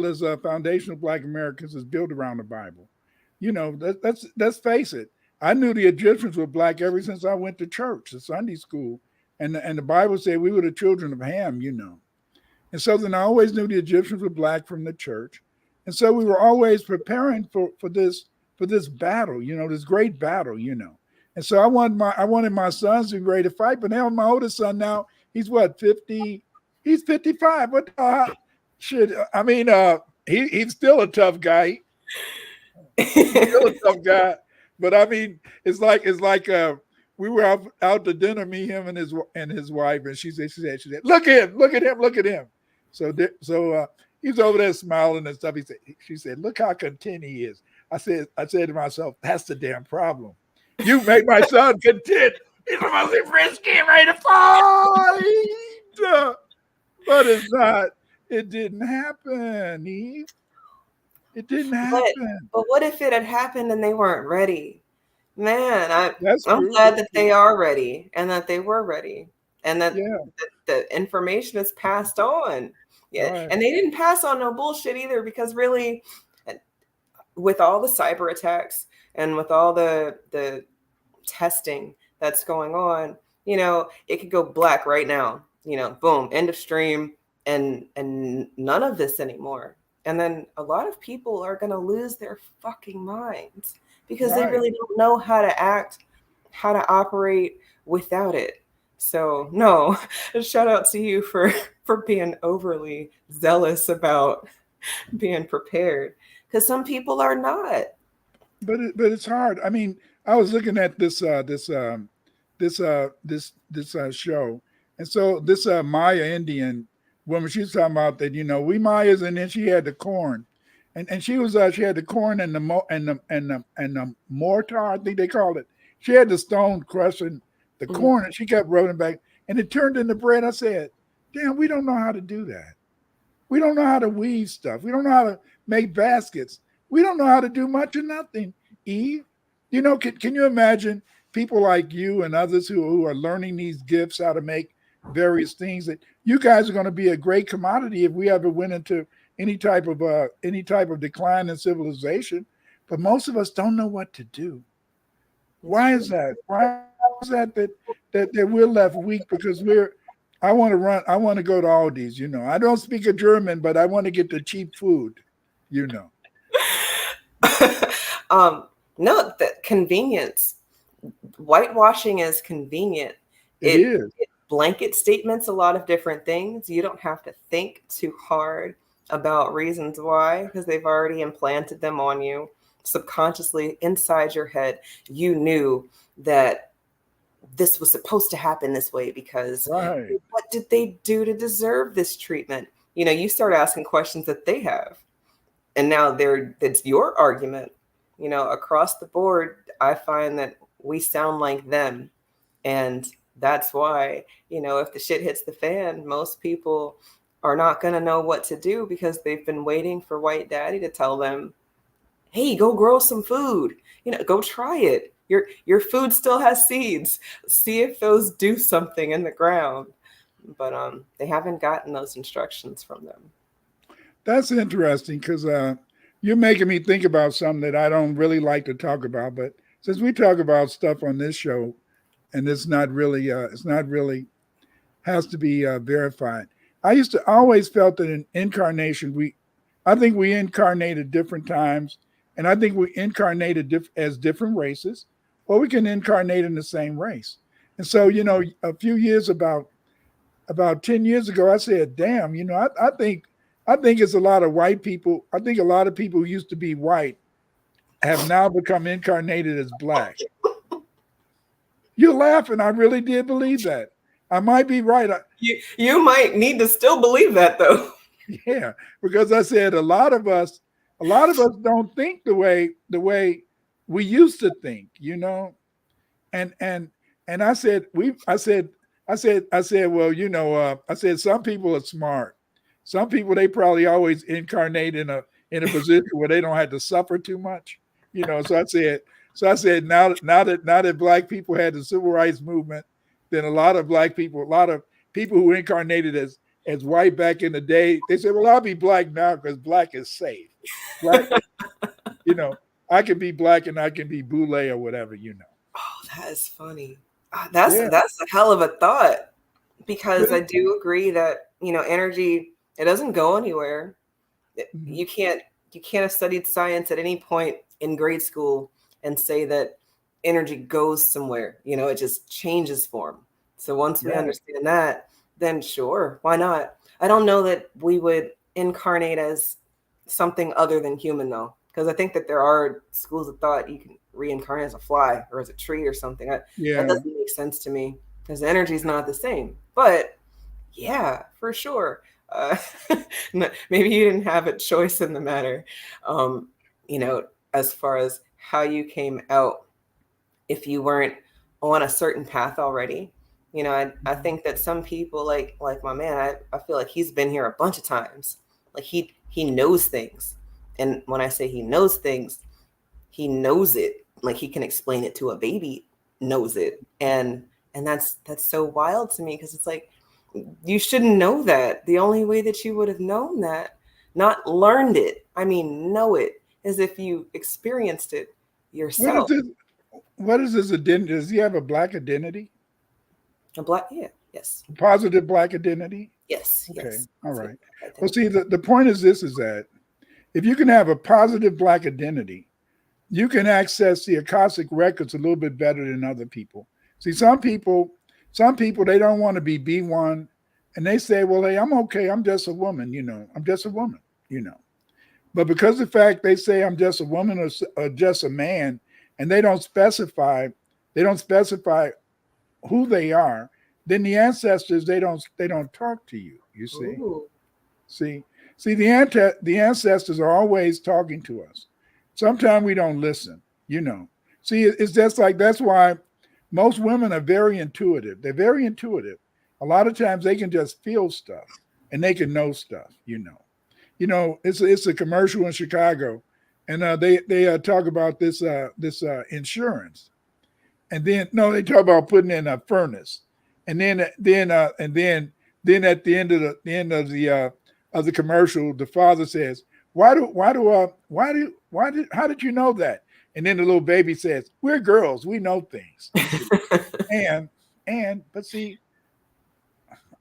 as foundational Black Americans is built around the Bible. Let's face it. I knew the Egyptians were Black ever since I went to church, to Sunday school, and the Bible said we were the children of Ham. And so then I always knew the Egyptians were Black from the church, and so we were always preparing for this battle, this great battle, And so I wanted my sons to be ready to fight, but now my oldest son now he's 50, he's 55. What shit? I mean, he's still a tough guy. He's still a tough guy, but I mean, it's like we were out to dinner, me, him, and his wife, and she said, look at him. So he's over there smiling and stuff. She said, look how content he is. I said to myself, that's the damn problem. You make my son content. He's supposed to be frisky and ready to fight, but it's not. It didn't happen, Eve. It didn't happen. But what if it had happened and they weren't ready? Man, I'm true. glad that they are ready and that they were ready and that the information is passed on. Yeah. Right. And they didn't pass on no bullshit either, because really, with all the cyber attacks and with all the testing that's going on, it could go black right now, boom, end of stream, and none of this anymore. And then a lot of people are going to lose their fucking minds because they really don't know how to act, how to operate without it. So no, shout out to you for being overly zealous about being prepared. because some people are not. But it's hard. I mean, I was looking at this show, and so this Maya Indian woman, she was talking about that. We Mayas, and then she had the corn, and she had the corn and the mortar, I think they called it. She had the stone crushing the Mhm. corn, and she kept rolling back, and it turned into bread. I said, "Damn, we don't know how to do that. We don't know how to weave stuff. We don't know how to make baskets. We don't know how to do much or nothing, Eve. Can you imagine people like you and others who are learning these gifts, how to make various things that you guys are going to be a great commodity if we ever went into any type of decline in civilization. But most of us don't know what to do. It's Why true. is that? Why is that we're left weak because I want to run. I want to go to Aldi's. I don't speak a German, but I want to get the cheap food. You know, um, no, the convenience. Whitewashing is convenient. it It, is it blanket statements a lot of different things. You don't have to think too hard about reasons why, because they've already implanted them on you subconsciously inside your head. You knew that this was supposed to happen this way because right. what did they do to deserve this treatment? You start asking questions that they have, and now it's your argument. Across the board, I find that we sound like them, and that's why, if the shit hits the fan, most people are not going to know what to do because they've been waiting for white daddy to tell them, hey, go grow some food, go try it. Your food still has seeds. See if those do something in the ground. But they haven't gotten those instructions from them. That's interesting because you're making me think about something that I don't really like to talk about. But since we talk about stuff on this show, and it's not really has to be verified. I used to always felt that in incarnation, I think we incarnate at different times, and I think we incarnated as different races, or we can incarnate in the same race. And so, a few years about 10 years ago, I said, "Damn, I think it's a lot of white people. I think a lot of people who used to be white have now become incarnated as black." You're laughing. I really did believe that. I might be right. You might need to still believe that though. Yeah, because I said a lot of us don't think the way we used to think, and I said, well, I said some people are smart. Some people they probably always incarnate in a position where they don't have to suffer too much, So I said now that black people had the civil rights movement, then a lot of people who incarnated as white back in the day, they said, well, I'll be black now because black is safe. Black, you know, I can be black and I can be boule or whatever. Oh, that is funny. That's Yeah. that's a hell of a thought, But because I do agree that energy, it doesn't go anywhere. mhm. You can't have studied science at any point in grade school and say that energy goes somewhere. It just changes form. So once we Right. understand that, then sure, why not? I don't know that we would incarnate as something other than human though, because I think that there are schools of thought you can reincarnate as a fly or as a tree or something. That Yeah. doesn't make sense to me because the energy is not the same. But yeah, for sure. Uh, maybe you didn't have a choice in the matter, um, you know, as far as how you came out if you weren't on a certain path already. I Mhm. think that some people like my man, I feel like he's been here a bunch of times. Like he knows things. And when I say he knows things, he knows it. Like he can explain it to a baby, knows it. And that's so wild to me because it's like you shouldn't know that. The only way that you would have known that, not learned it, I mean know it, is if you experienced it What is yourself. this? What is his identity? Does he have a black identity? A black, yeah, yes, A positive black identity? yes, Okay. yes. All That's a right. black Well, identity. see, the point is that if you can have a positive black identity, you can access the Akashic records a little bit better than other people. See, some people they don't want to be B1, and they say, "Well, hey, I'm okay. I'm just a woman. I'm just a woman." You know. But because of the fact they say I'm just a woman or just a man, and they don't specify who they are, then the ancestors they don't talk to you. You see, Ooh. see, see the ancestors are always talking to us. Sometimes we don't listen. You know, see, it's just like that's why most women are very intuitive. They're very intuitive. A lot of times they can just feel stuff and they can know stuff. It's a commercial in Chicago, and they talk about this insurance, and then no, they talk about putting in a furnace, and then at the end of the commercial, the father says, how did you know that? And then the little baby says, "We're girls, we know things." You see, and but see,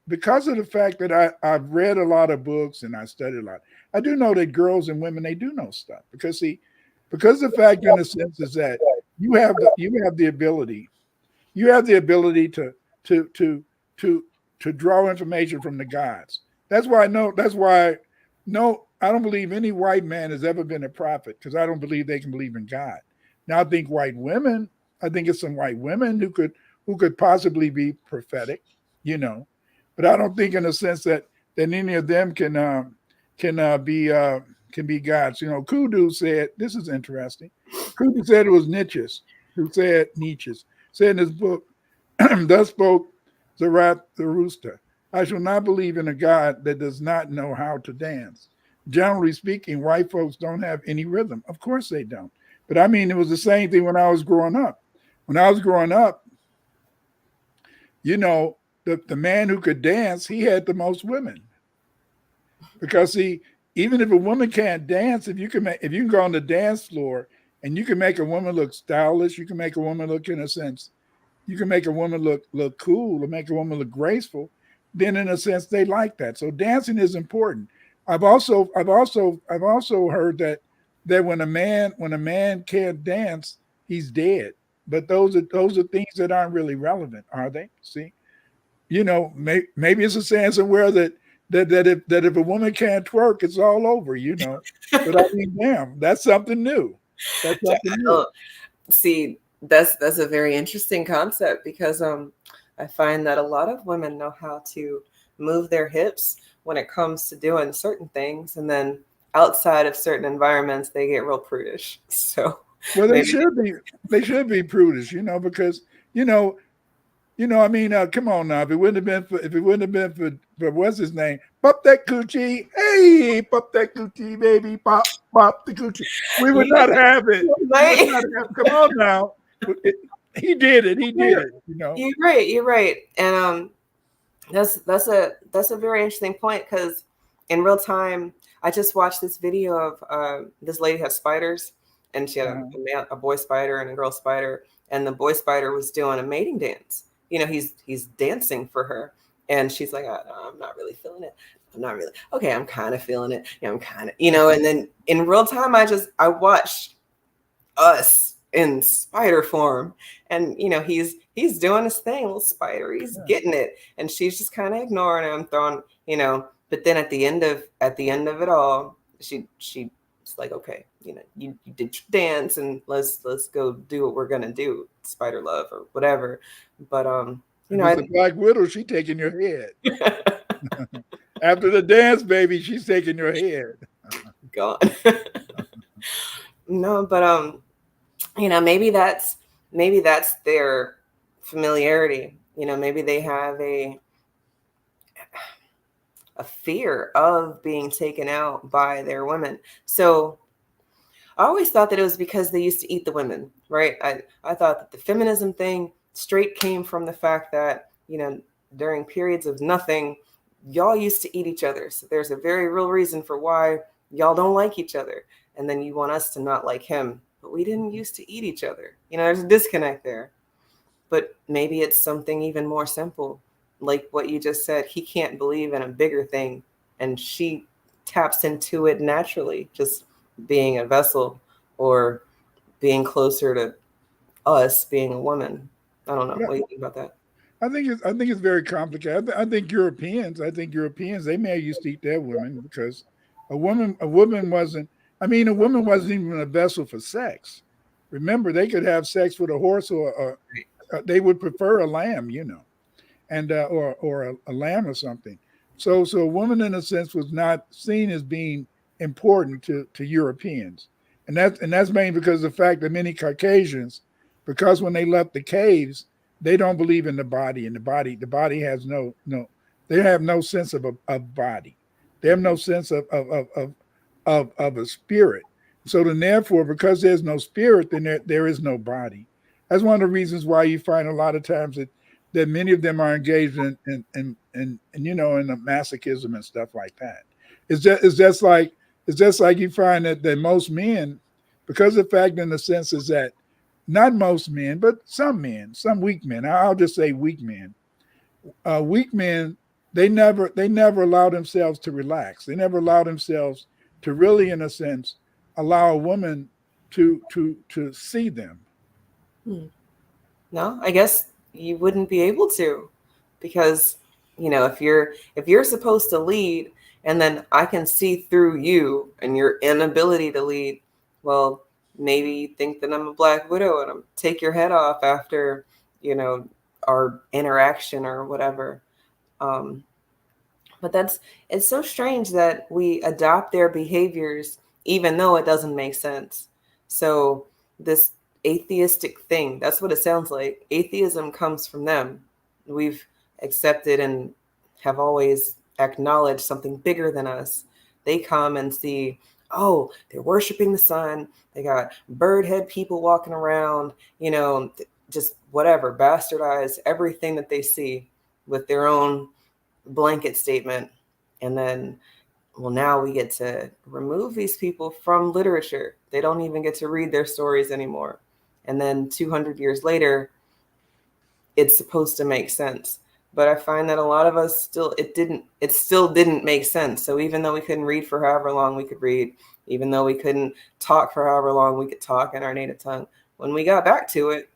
because of the fact that I've read a lot of books and I studied a lot, I do know that girls and women they do know stuff because the fact in a sense is that you have the ability to to to to to draw information from the gods. That's why no I don't believe any white man has ever been a prophet because I don't believe they can believe in God. Now I think it's some white women who could possibly be prophetic, you know, but I don't think in a sense that any of them can be gods. You know, Kudu said this is interesting. Kudu said it was Nietzsche said in his book, "Thus spoke Zarathustra. I shall not believe in a God that does not know how to dance. Generally speaking, white folks don't have any rhythm. Of course they don't. But I mean, it was the same thing when I was growing up. When I was growing up, you know, the man who could dance, he had the most women. Because see, even if a woman can't dance, if you can go on the dance floor and you can make a woman look stylish, you can make a woman look in a sense, you can make a woman look cool or make a woman look graceful, then in a sense they like that. So dancing is important. I've also heard that when a man can't dance, he's dead. But those are things that aren't really relevant, are they? See, you know, maybe it's a saying somewhere that if a woman can't twerk, it's all over. You know, but I mean, damn, that's something new. That's something new. See, that's a very interesting concept because I find that a lot of women know how to move their hips when it comes to doing certain things, and then outside of certain environments, they get real prudish. So, well, they should be prudish, you know, because I mean, come on now. If it wouldn't have been for what's his name, pop that coochie, hey, pop that coochie, baby, pop the coochie. We would not have it. Come on now. He did it. He did it. You know. You're right, and that's a very interesting point because in real time, I just watched this video of this lady has spiders, and she had a boy spider and a girl spider, and the boy spider was doing a mating dance. You know, he's dancing for her, and she's like, I'm not really feeling it. I'm not really okay. I'm kind of feeling it. Yeah, I'm kind of, and then in real time, I watched us in spider form, and he's doing his thing, little spider, he's getting it, and she's just kind of ignoring him, throwing, but then at the end of it all, she's like, okay, you did your dance, and let's go do what we're gonna do, spider love or whatever. But the Black Widow, she taking your head. After the dance, baby, she's taking your head. Gone. No, but maybe that's their familiarity. Maybe they have a fear of being taken out by their women. So I always thought that it was because they used to eat the women, right? I thought that the feminism thing straight came from the fact that, during periods of nothing, y'all used to eat each other. So there's a very real reason for why y'all don't like each other. And then you want us to not like him. But we didn't used to eat each other. There's a disconnect there. But maybe it's something even more simple. Like what you just said, he can't believe in a bigger thing. And she taps into it naturally, just being a vessel or being closer to us being a woman. I don't know. What do you think about that? I think it's very complicated. I think Europeans, they may have used to eat their women because a woman wasn't. I mean, a woman wasn't even a vessel for sex. Remember, they could have sex with a horse, or they would prefer a lamb, and or a lamb or something. So a woman, in a sense, was not seen as being important to Europeans, and that's mainly because of the fact that many Caucasians, because when they left the caves, they don't believe in the body, and the body has they have no sense of body. They have no sense of a spirit. So then, therefore, because there's no spirit, then there is no body. That's one of the reasons why you find a lot of times that many of them are engaged in the masochism and stuff like that. It's just like you find that most men, because the fact in the sense is that not most men, but some men, some weak men. I'll just say weak men. Weak men, they never allow themselves to relax. They never allow themselves to really, in a sense, allow a woman to see them. No, I guess you wouldn't be able to, because if you're supposed to lead, and then I can see through you and your inability to lead, well, maybe you think that I'm a Black Widow and I'm take your head off after our interaction or whatever. Um, but it's so strange that we adopt their behaviors even though it doesn't make sense. So this atheistic thing, that's what it sounds like. Atheism comes from them. We've accepted and have always acknowledged something bigger than us. They come and see, oh, they're worshiping the sun. They got bird head people walking around, just whatever, bastardize everything that they see with their own blanket statement. And then, well, now we get to remove these people from literature. They don't even get to read their stories anymore. And then 200 years later, it's supposed to make sense. But I find that a lot of us it still didn't make sense. So even though we couldn't read for however long we could read, even though we couldn't talk for however long we could talk in our native tongue, when we got back to it,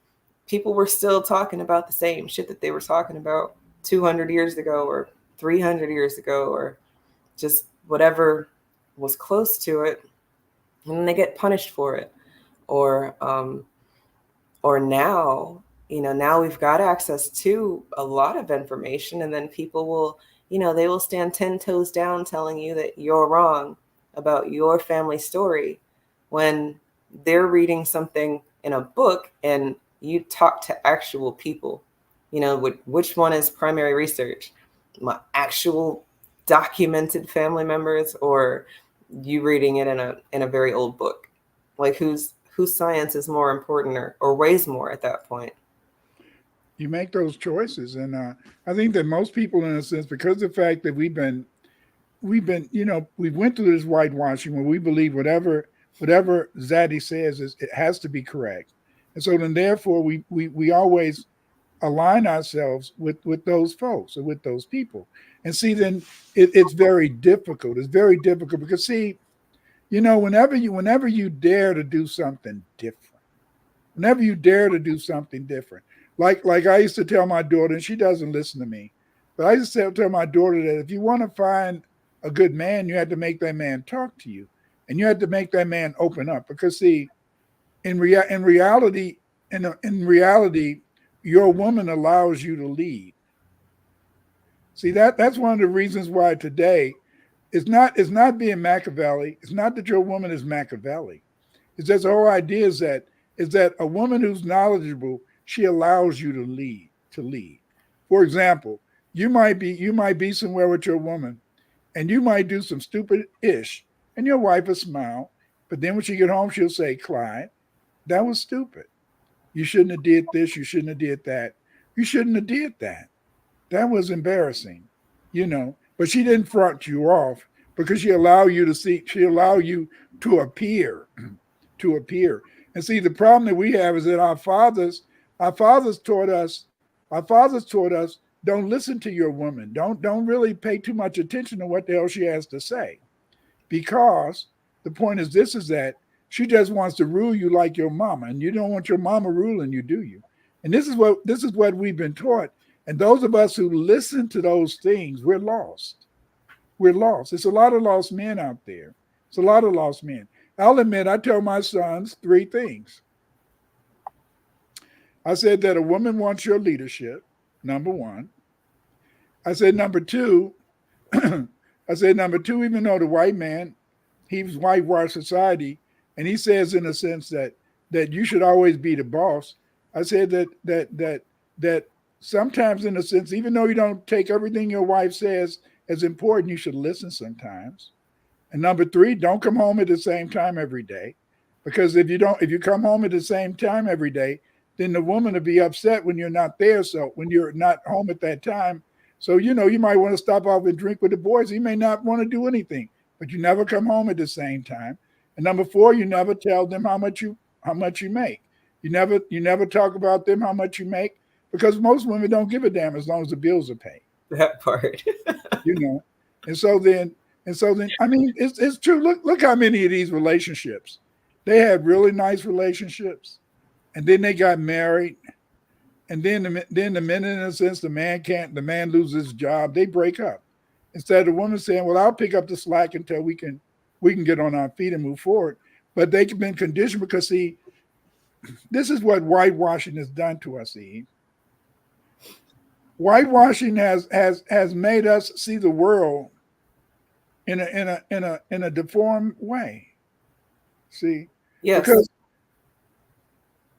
people were still talking about the same shit that they were talking about 200 years ago or 300 years ago, or just whatever was close to it, and they get punished for it. Or now we've got access to a lot of information, and then people will, they will stand 10 toes down telling you that you're wrong about your family story when they're reading something in a book and you talk to actual people. Which one is primary research? My actual documented family members, or you reading it in a very old book? Like whose science is more important or weighs more at that point? You make those choices, and I think that most people, in a sense, because of the fact that we went through this whitewashing where we believe whatever Zadie says it has to be correct, and so then therefore we always align ourselves with those folks or with those people, and see then it's very difficult. It's very difficult because see, whenever you dare to do something different, like I used to tell my daughter, and she doesn't listen to me, but I used to tell my daughter that if you want to find a good man, you had to make that man talk to you, and you had to make that man open up. Because see, in reality, your woman allows you to lead. See, that's one of the reasons why today it's not being Machiavelli. It's not that your woman is Machiavelli. It's just the whole idea is that a woman who's knowledgeable, she allows you to lead. For example, you might be somewhere with your woman, and you might do some stupid ish, and your wife will smile, but then when she get home, she'll say, "Clyde, that was stupid. You shouldn't have did this. You shouldn't have did that. You shouldn't have did that. That was embarrassing," But she didn't front you off because she allowed you to see. She allowed you to appear, And see, the problem that we have is that our fathers taught us. Don't listen to your woman. Don't really pay too much attention to what the hell she has to say, because the point is this: is that she just wants to rule you like your mama, and you don't want your mama ruling you, do you? And this is what we've been taught. And those of us who listen to those things, we're lost. We're lost. It's a lot of lost men out there. It's a lot of lost men. I'll admit I tell my sons three things. I said that a woman wants your leadership, number one. I said number two, even though the white man, he's whitewashed society, and he says in a sense that you should always be the boss. I said that sometimes in a sense, even though you don't take everything your wife says as important, you should listen sometimes. And number three, don't come home at the same time every day. Because if you come home at the same time every day, then the woman will be upset when you're not there. So when you're not home at that time. So, you might want to stop off and drink with the boys. You may not want to do anything, but you never come home at the same time. And number four, you never tell them how much you make. You never talk about them how much you make, because most women don't give a damn as long as the bills are paid. That part. And so then, I mean, it's true. Look how many of these relationships, they had really nice relationships, and then they got married, and then the minute, in a sense, the man loses his job, they break up. Instead of the woman saying, "Well, I'll pick up the slack until we can get on our feet and move forward." But they've been conditioned because, see, this is what whitewashing has done to us, Eve. Whitewashing has made us see the world in a deformed way. See, Yes. because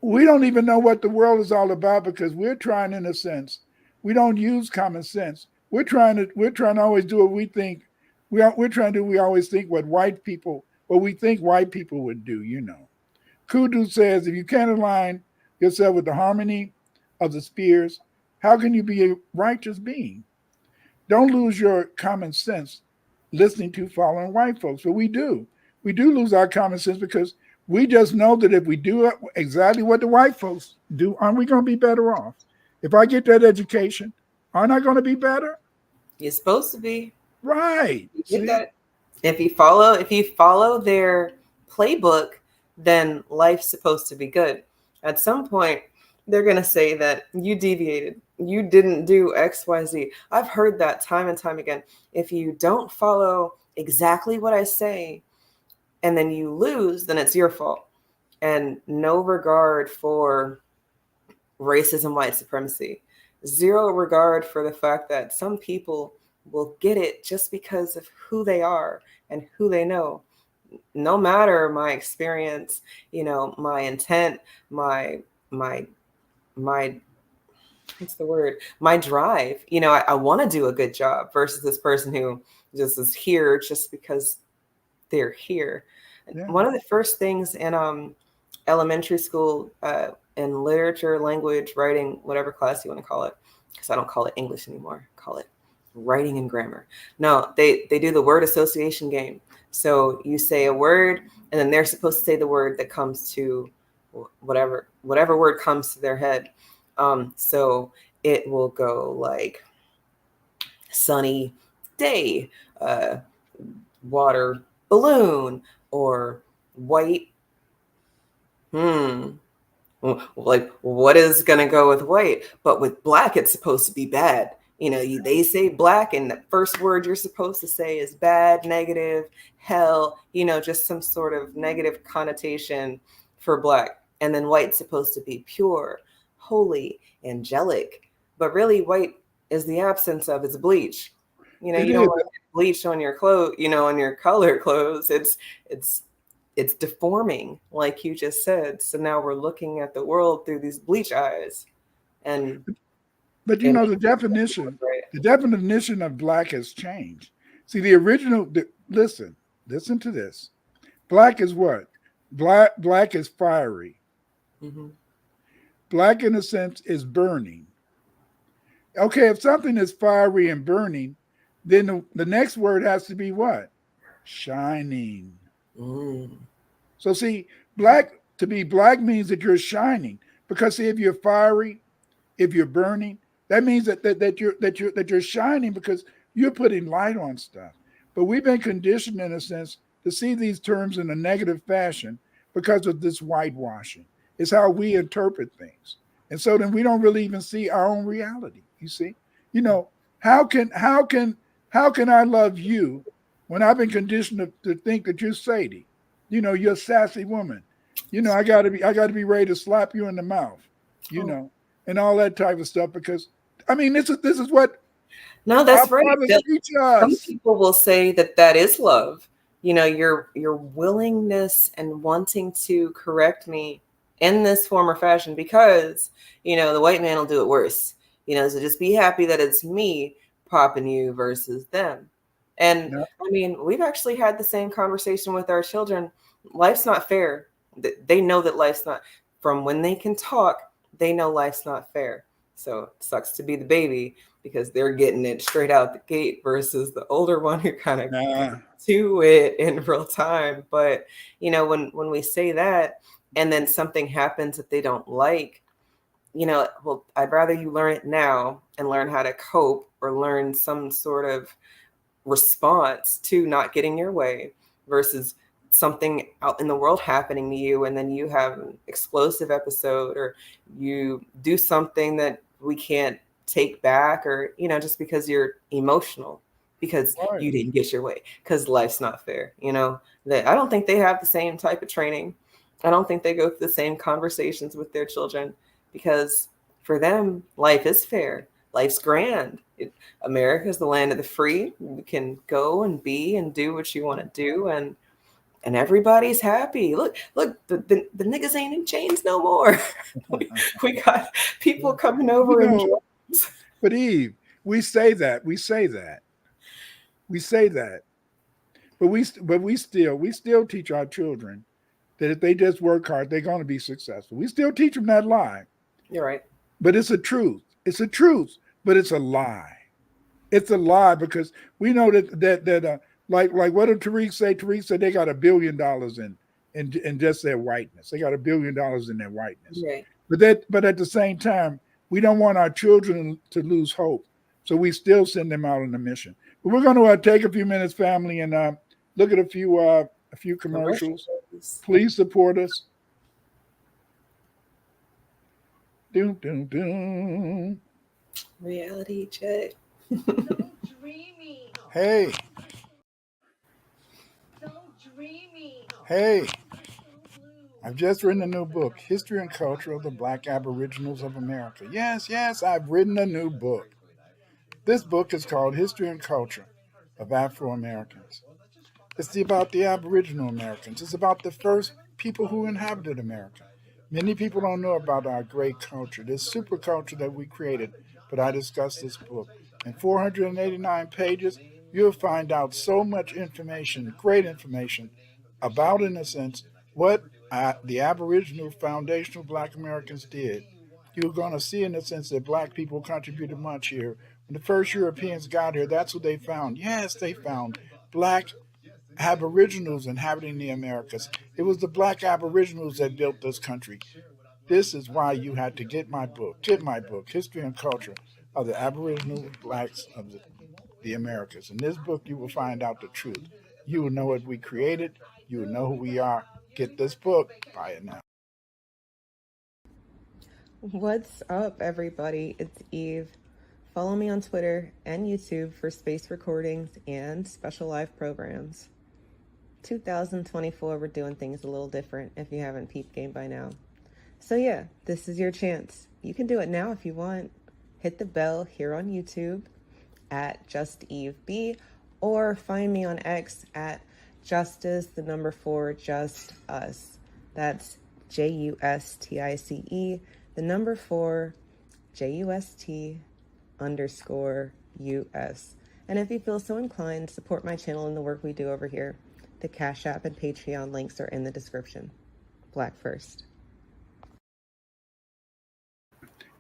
we don't even know what the world is all about, because we're trying, in a sense, we don't use common sense. We're trying to always do what we think. We're trying to do. We always think what we think white people would do. Kudu says, if you can't align yourself with the harmony of the spheres, how can you be a righteous being? Don't lose your common sense listening to following white folks. But we do. We do lose our common sense, because we just know that if we do exactly what the white folks do, aren't we going to be better off? If I get that education, aren't I going to be better? You're supposed to be. Right. You get that. If you follow their playbook, then life's supposed to be good. At some point, they're going to say that you deviated. You didn't do X, Y, Z. I've heard that time and time again. If you don't follow exactly what I say and then you lose, then it's your fault. And no regard for racism, white supremacy. Zero regard for the fact that some people will get it just because of who they are and who they know. No matter my experience, my intent, my what's the word? My drive. I want to do a good job versus this person who just is here just because they're here. Yeah. One of the first things in elementary school, in literature, language, writing, whatever class you want to call it, because I don't call it English anymore, call it writing and grammar. No, they do the word association game. So you say a word, and then they're supposed to say the word that comes to whatever word comes to their head. So it will go like sunny day, water balloon, or white. Like, what is going to go with white? But with black, it's supposed to be bad. They say black, and the first word you're supposed to say is bad, negative, hell, just some sort of negative connotation for black. And then white's supposed to be pure, holy, angelic. But really, white is the absence of its bleach. You don't want to get bleach on your clothes, on your colored clothes. It's deforming, like you just said. So now we're looking at the world through these bleach eyes. But the definition of black has changed. See, the original, listen to this. Black is what? Black is fiery. Mm-hmm. Black, in a sense, is burning. Okay, if something is fiery and burning, then the next word has to be what? Shining. Mm. So see, to be black means that you're shining. Because see, if you're fiery, if you're burning, that means that you're shining, because you're putting light on stuff. But we've been conditioned, in a sense, to see these terms in a negative fashion because of this whitewashing. It's how we interpret things. And so then we don't really even see our own reality. You see, how can I love you when I've been conditioned to think that you're Sadie? You're a sassy woman. I gotta be ready to slap you in the mouth, and all that type of stuff. Because this is what No, that's our right. fathers teach Some us. people will say that is love. Your willingness and wanting to correct me in this form or fashion because, the white man will do it worse. So just be happy that it's me popping you versus them. And Yeah. we've actually had the same conversation with our children. Life's not fair. They know that life's not, from when they can talk, they know life's not fair. So it sucks to be the baby because they're getting it straight out the gate versus the older one who kind of to it in real time. But, when we say that and then something happens that they don't like, well, I'd rather you learn it now and learn how to cope or learn some sort of response to not getting your way versus something out in the world happening to you and then you have an explosive episode or you do something that we can't take back or just because you're emotional because you didn't get your way because life's not fair. That I don't think they have the same type of training. I don't think they go through the same conversations with their children because for them life is fair. Life's grand. America is the land of the free. You can go and be and do what you want to do and everybody's happy. Look, the niggas ain't in chains no more. we got people coming over and but Eve, we say that. But we still teach our children that if they just work hard, they're going to be successful. We still teach them that lie. You're right. But it's a truth. It's a truth, but it's a lie. It's a lie because we know that like what did Tariq say? Tariq said they got $1 billion in just their whiteness. They got $1 billion in their whiteness. Right. But at the same time, we don't want our children to lose hope. So we still send them out on a mission. But we're going to take a few minutes, family, and look at a few commercials. Please support us. Doom, doom, doom. Reality check. Hey. Hey. I've just written a new book, History and Culture of the Black Aboriginals of America. Yes, I've written a new book. This book is called History and Culture of Afro-Americans. It's about the Aboriginal Americans. It's about the first people who inhabited America. Many people don't know about our great culture, this super culture that we created, but I discussed this book. In 489 pages, you'll find out so much information, great information, about, in a sense, what the Aboriginal foundational Black Americans did. You're going to see, in a sense, that Black people contributed much here. When the first Europeans got here, that's what they found. Yes, they found Black Aboriginals inhabiting the Americas. It was the Black Aboriginals that built this country. This is why you had to get my book, History and Culture of the Aboriginal Blacks of the Americas. In this book, you will find out the truth. You will know what we created. You will know who we are. Get this book. Buy it now. What's up, everybody? It's Eve. Follow me on Twitter and YouTube for space recordings and special live programs. 2024, we're doing things a little different if you haven't peeped game by now. So yeah, this is your chance. You can do it now if you want. Hit the bell here on YouTube at JustEveB or find me on X at Justice4Just_Us. That's JUSTICE, 4 JUST_US. And if you feel so inclined, support my channel and the work we do over here. The Cash App and Patreon links are in the description. Black first.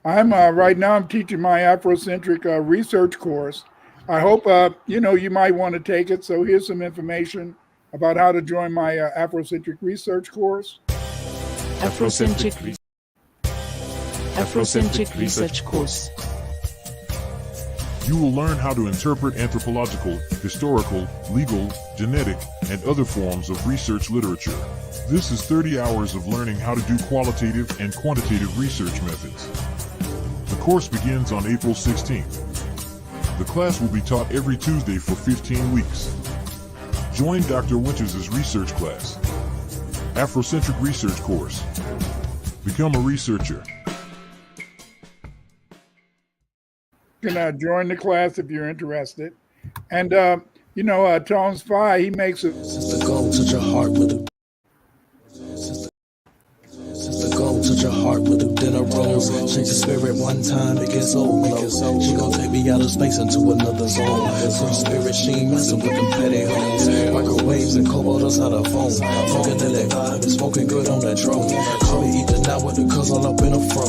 I'm right now I'm teaching my Afrocentric research course. I hope you might want to take it. So here's some information about how to join my Afrocentric research course. Afrocentric research course. You will learn how to interpret anthropological, historical, legal, genetic, and other forms of research literature. This is 30 hours of learning how to do qualitative and quantitative research methods. The course begins on April 16th. The class will be taught every Tuesday for 15 weeks. Join Dr. Winters' research class. Afrocentric Research Course. Become a researcher. You can join the class if you're interested. And, Tones Phi, he makes it. Since the goal touch your heart with a touch your heart with a dinner rose. Shake the spirit one time, it gets old close. She gon' take me out of space into another zone. So the spirit, she ain't messing with them petty hoes. Microwaves and cobalt us out of phone. Smoking that vibe and smoking good on that drone. Call me eat the night with the cuz all up in a fro.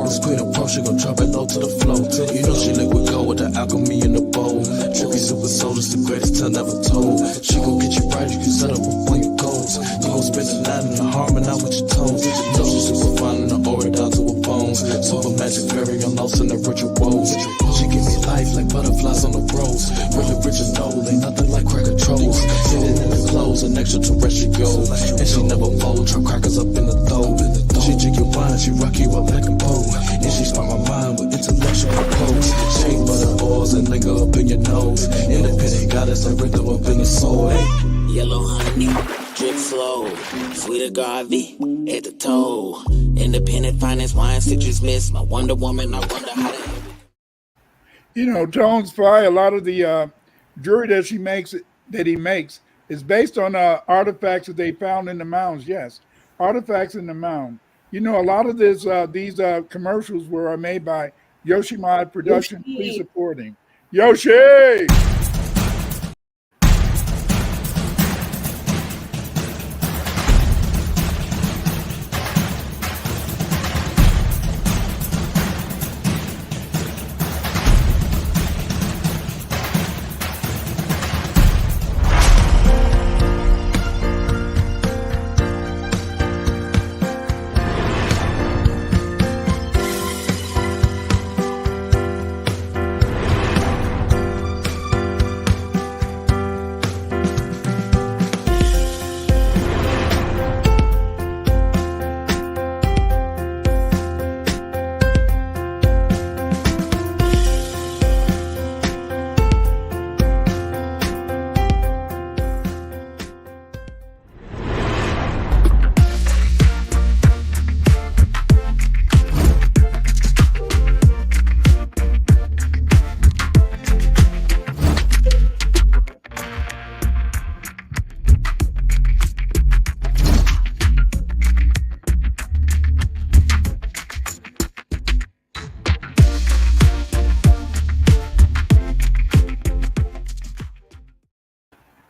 This queen approach, she gon' drop it low to the flow. You know she liquid gold with the alchemy in the bowl. Trippy super soul is the greatest tale never told. She gon' get you right, you can set up upon your goals. You gon' spend the night in the harmony out with your toes. You know she's super fine and the aura down to her bones. Super magic fairy, I'm lost in the rituals. She give me life like butterflies on the rose. Really rich and old, ain't nothing like cracker trolls. Hidden in the clothes, an extraterrestrial. And she never fold, try crackers up in the throat. She drink your wine, she rock you up like a pole. And she spark my mind with intellectual pose. Shake butter oils and linger up in your nose. Independent goddess, I rhythm up in the soul. Yellow honey, drip slow, sweet agave at the toe. Independent finance, wine, citrus mist. My Wonder Woman, I wonder how to. Tones Phi, a lot of the jewelry that he makes is based on artifacts that they found in the mounds. Yes, artifacts in the mound. A lot of these commercials were made by Yoshimod Production. Please supporting Yoshi.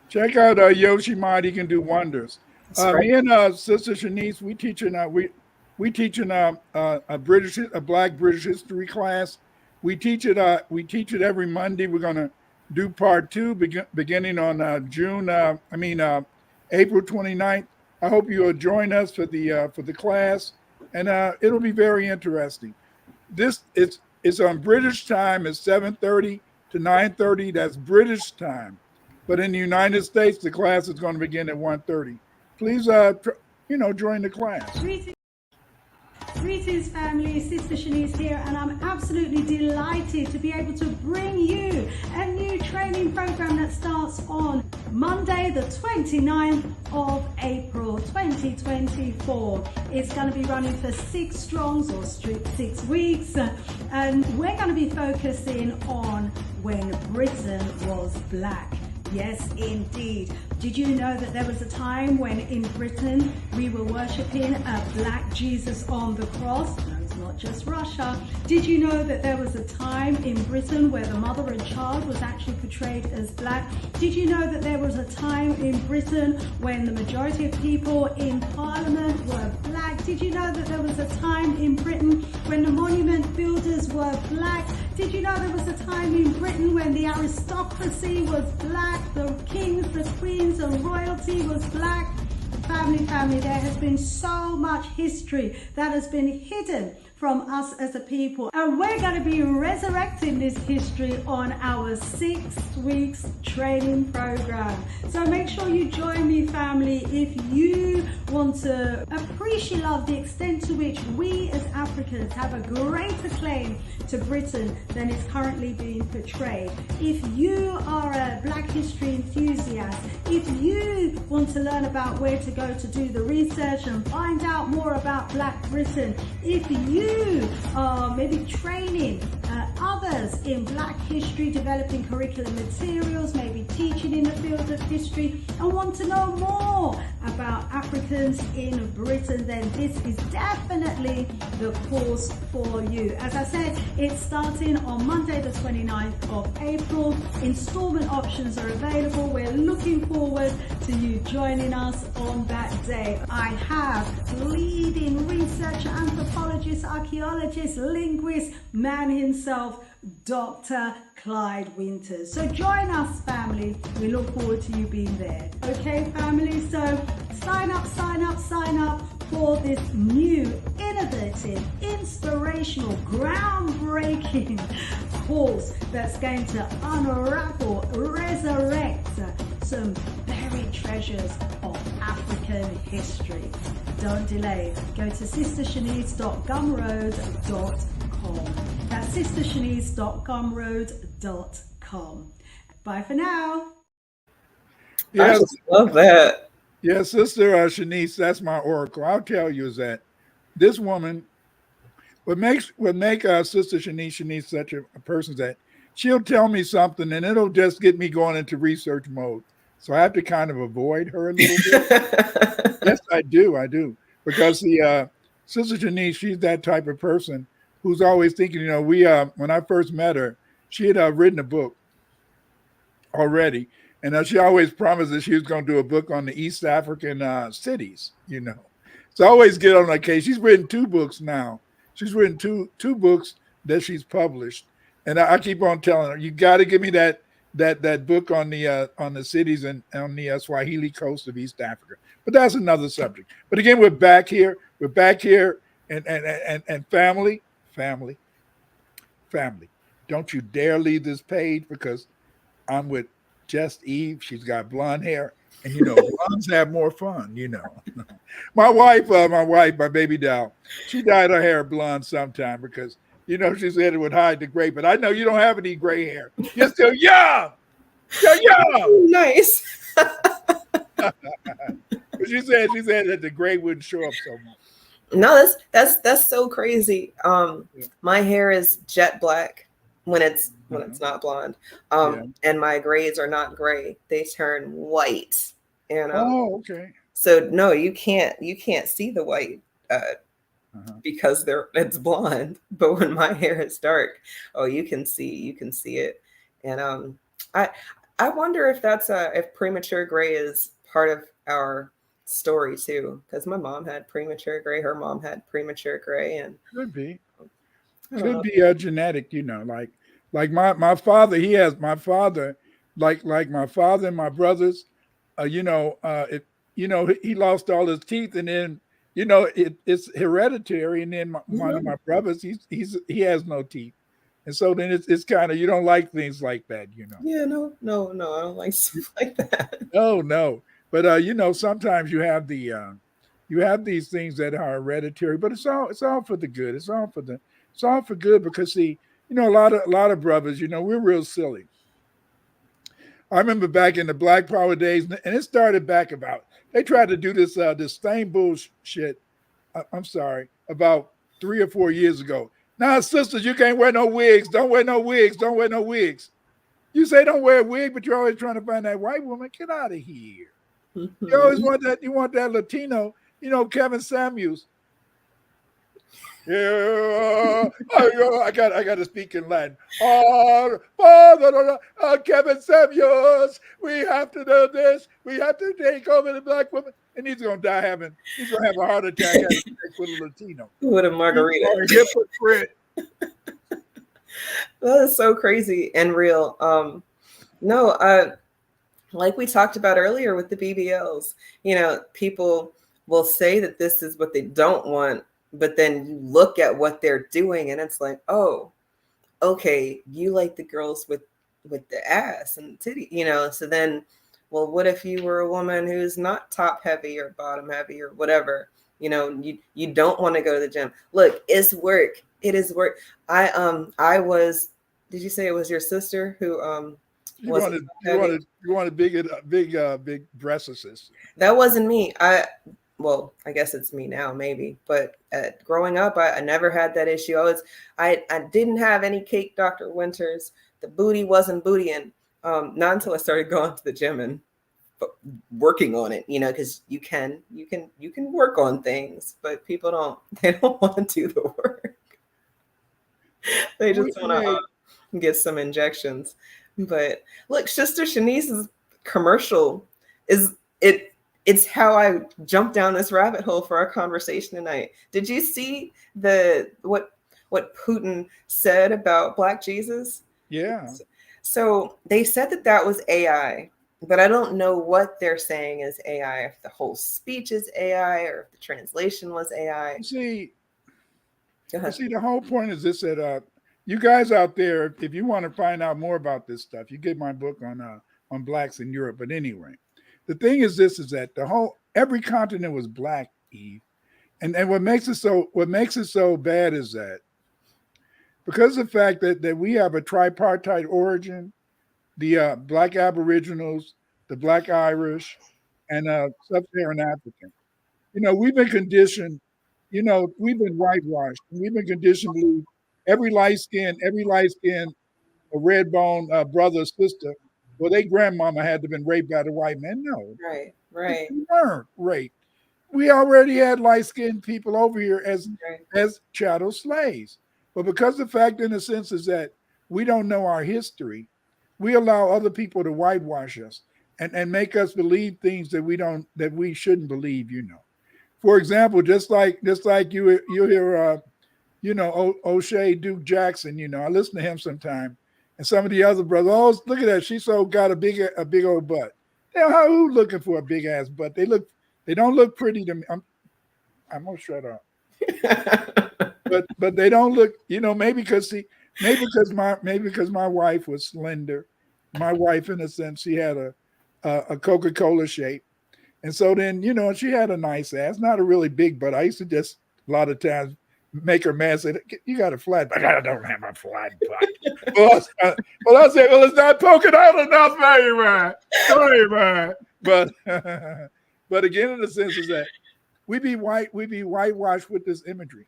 Check out Yoshimod. He can do wonders. Me and Sister Shanice, we teaching a Black British history class. We teach it every Monday. We're gonna do part 2 beginning on April 29th. I hope you'll join us for the class, and it'll be very interesting. It's on British time. It's 7:30 to 9:30. That's British time. But in the United States, the class is going to begin at 1:30. Please, join the class. Greetings, family. Sister Shanice here, and I'm absolutely delighted to be able to bring you a new training program that starts on Monday, the 29th of April, 2024. It's going to be running for 6 strongs or 6 weeks, and we're going to be focusing on when Britain was black. Yes, indeed. Did you know that there was a time when in Britain we were worshipping a black Jesus on the cross? No, it's not just Russia. Did you know that there was a time in Britain where the mother and child was actually portrayed as black? Did you know that there was a time in Britain when the majority of people in Parliament were black? Did you know that there was a time in Britain when the monument builders were black? Did you know there was a time in Britain when the aristocracy was black, the kings, the queens, and royalty was black? Family, there has been so much history that has been hidden from us as a people, and we're going to be resurrecting this history on our 6 weeks training program. So make sure you join me, family, if you want to appreciate love the extent to which we as Africans have a greater claim to Britain than is currently being portrayed. If you are a Black history enthusiast, if you want want to learn about where to go to do the research and find out more about Black Britain, if you are maybe training others in Black history, developing curriculum materials, maybe teaching in the field of history, and want to know more about Africans in Britain, then this is definitely the course for you. As I said, it's starting on Monday the 29th of April. Installment options are available. We're looking forward to you joining us on that day. I have leading researcher, anthropologist, archaeologist, linguist, man himself, Dr. Clyde Winters. So join us, family. We look forward to you being there. Okay, family, so sign up for this new, innovative, inspirational, groundbreaking course that's going to unravel, resurrect some buried treasures of African history. Don't delay. Go to sistershanice.gumroad.com. That's sistershanice.gumroad.com. Bye for now. Yes, I just love that. yes, Sister Shanice, that's my oracle. I'll tell you is that this woman, what make Sister Shanice such a person is that she'll tell me something and it'll just get me going into research mode. So I have to kind of avoid her a little bit. Yes, I do. Because the Sister Shanice, she's that type of person who's always thinking, you know, when I first met her, she had written a book already. And she always promised that she was going to do a book on the East African cities, you know. So I always get on that case. She's written 2 books now. She's written two books that she's published. And I keep on telling her, you got to give me that book on the cities and on the Swahili coast of East Africa. But that's another subject. But again, we're back here and family. Don't you dare leave this page because I'm with Just Eve. She's got blonde hair, and you know, blondes have more fun. You know, my wife, my baby doll, she dyed her hair blonde sometime because you know she said it would hide the gray. But I know you don't have any gray hair. You're still young. You're young. Nice. But she said that the gray wouldn't show up so much. No, that's so crazy. My hair is jet black when it's not blonde. And my grays are not gray. They turn white. And okay. So no, you can't see the white because it's blonde. But when my hair is dark, you can see it. And I wonder if that's if premature gray is part of our story too, because my mom had premature gray, her mom had premature gray, and could be genetic, you know, like my father, like my father and my brothers, he lost all his teeth, and then you know it's hereditary, and then one of my brothers, he has no teeth, and so then it's kind of, you don't like things like that, you know. Yeah, no, I don't like stuff like that. No. But you know, sometimes you have these things that are hereditary, but it's all for the good. It's all for good because see, you know, a lot of brothers, you know, we're real silly. I remember back in the Black Power days, and it started back they tried to do this stain bullshit. I'm sorry, about 3 or 4 years ago. Now, sisters, you can't wear no wigs. Don't wear no wigs. Don't wear no wigs. You say don't wear a wig, but you're always trying to find that white woman. Get out of here. You always want that. You want that Latino. You know, Kevin Samuels. Yeah, I got to speak in Latin. Kevin Samuels. We have to do this. We have to take over the black woman, and he's gonna die he's gonna have a heart attack having sex with a Latino. With a margarita. Hypocrite. That is so crazy and real. Like we talked about earlier with the BBLs, you know, people will say that this is what they don't want, but then you look at what they're doing and it's like, oh, okay, you like the girls with the ass and titty, you know, so then, well, what if you were a woman who's not top heavy or bottom heavy or whatever, you know, you don't want to go to the gym. Look, it's work. It is work. Did you say it was your sister who You Wasn't wanted so heavy. big breasts. That wasn't me. I guess it's me now, maybe. But growing up, I never had that issue. I didn't have any cake, Dr. Winters. The booty wasn't bootying. Not until I started going to the gym and working on it, because you can work on things, but people they don't want to do the work. They just want to get some injections. But look, Sister Shanice's commercial it's how I jumped down this rabbit hole for our conversation tonight. Did you see what Putin said about Black Jesus? Yeah. So they said that was AI, but I don't know what they're saying is AI, if the whole speech is AI or if the translation was AI. See, the whole point is this, that you guys out there, if you want to find out more about this stuff, you get my book on blacks in Europe. But anyway, the thing is this, is that every continent was black, Eve. And what makes it so bad is that because of the fact that we have a tripartite origin, the black Aboriginals, the black Irish, and sub-Saharan African. We've been conditioned, we've been whitewashed. And we've been conditioned to believe every light skin, a red bone brother or sister, well, their grandmama had to have been raped by the white man. No. Right. We weren't raped. We already had light-skinned people over here as chattel slaves. But because the fact, in a sense, is that we don't know our history, we allow other people to whitewash us and make us believe things that we shouldn't believe. For example, just like you hear O'Shea Duke Jackson. I listen to him sometime, and some of the other brothers. Oh, look at that! She got a big old butt. Who looking for a big ass butt? They don't look pretty to me. I'm gonna shut up. but they don't look. Maybe because my wife was slender. My wife, in a sense, she had a Coca-Cola shape. And so then, she had a nice ass, not a really big butt. I used to just a lot of times make her mad, say, you got a flat butt. I don't have a flat butt. well, I said, it's not poking out enough, man. Sorry, man. But again, in the sense is that we be whitewashed with this imagery.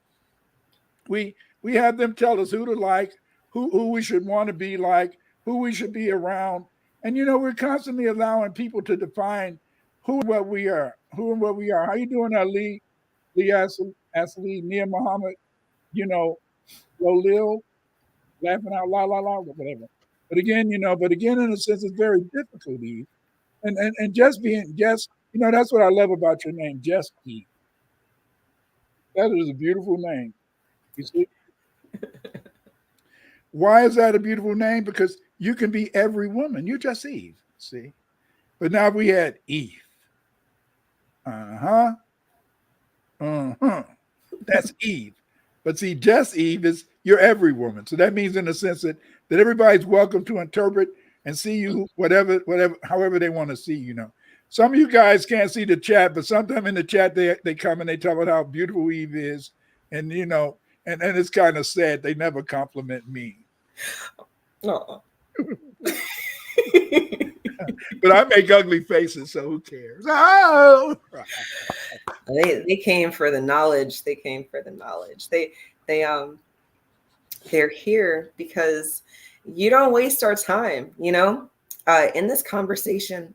We have them tell us who to like, who we should want to be like, who we should be around. And, we're constantly allowing people to define who and what we are. How you doing, Ali? Lee Asli, Nia Muhammad, Lolil, laughing out la la la, whatever. But again, in a sense, it's very difficult, Eve. And just that's what I love about your name, Just Eve. That is a beautiful name. You see? Why is that a beautiful name? Because you can be every woman. You're just Eve, see? But now we had Eve. That's Eve. But see, Just Eve is you're every woman. So that means, in a sense, that everybody's welcome to interpret and see you however they want to see you. Some of you guys can't see the chat, but sometimes in the chat they come and they talk about how beautiful Eve is, and and it's kind of sad they never compliment me. Oh. But I make ugly faces, so who cares? Oh! They came for the knowledge. They're here because you don't waste our time. In this conversation,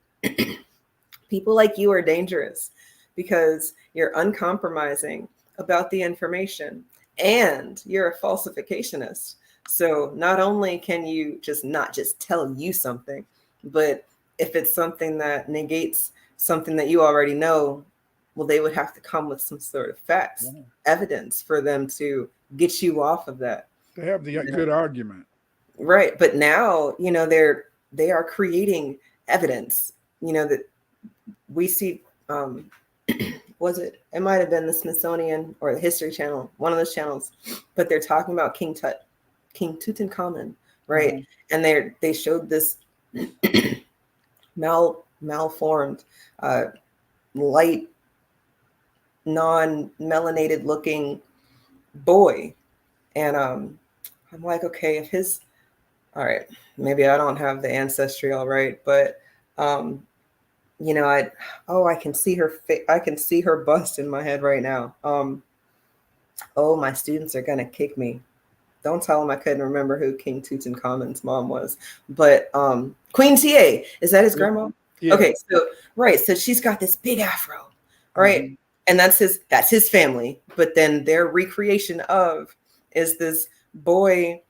people like you are dangerous because you're uncompromising about the information and you're a falsificationist. So not only can you not just tell you something, but if it's something that negates something that you already know, well, they would have to come with some sort of facts, evidence for them to get you off of that. They have the good argument. Right. But now, they are creating evidence, that we see, it might have been the Smithsonian or the History Channel, one of those channels, but they're talking about King Tutankhamun, right? Mm-hmm. And they showed this malformed, light, non-melanated looking boy. And I'm like, okay, if his all right, maybe I don't have the ancestry all right, but you know, I can see her I can see her bust in my head right now. Oh, my students are gonna kick me. Don't tell them I couldn't remember who King Tutankhamun's mom was, but Queen Ta, is that his grandma? Yeah. Okay, so right, so she's got this big afro, right, and that's his family, but then their recreation of is this boy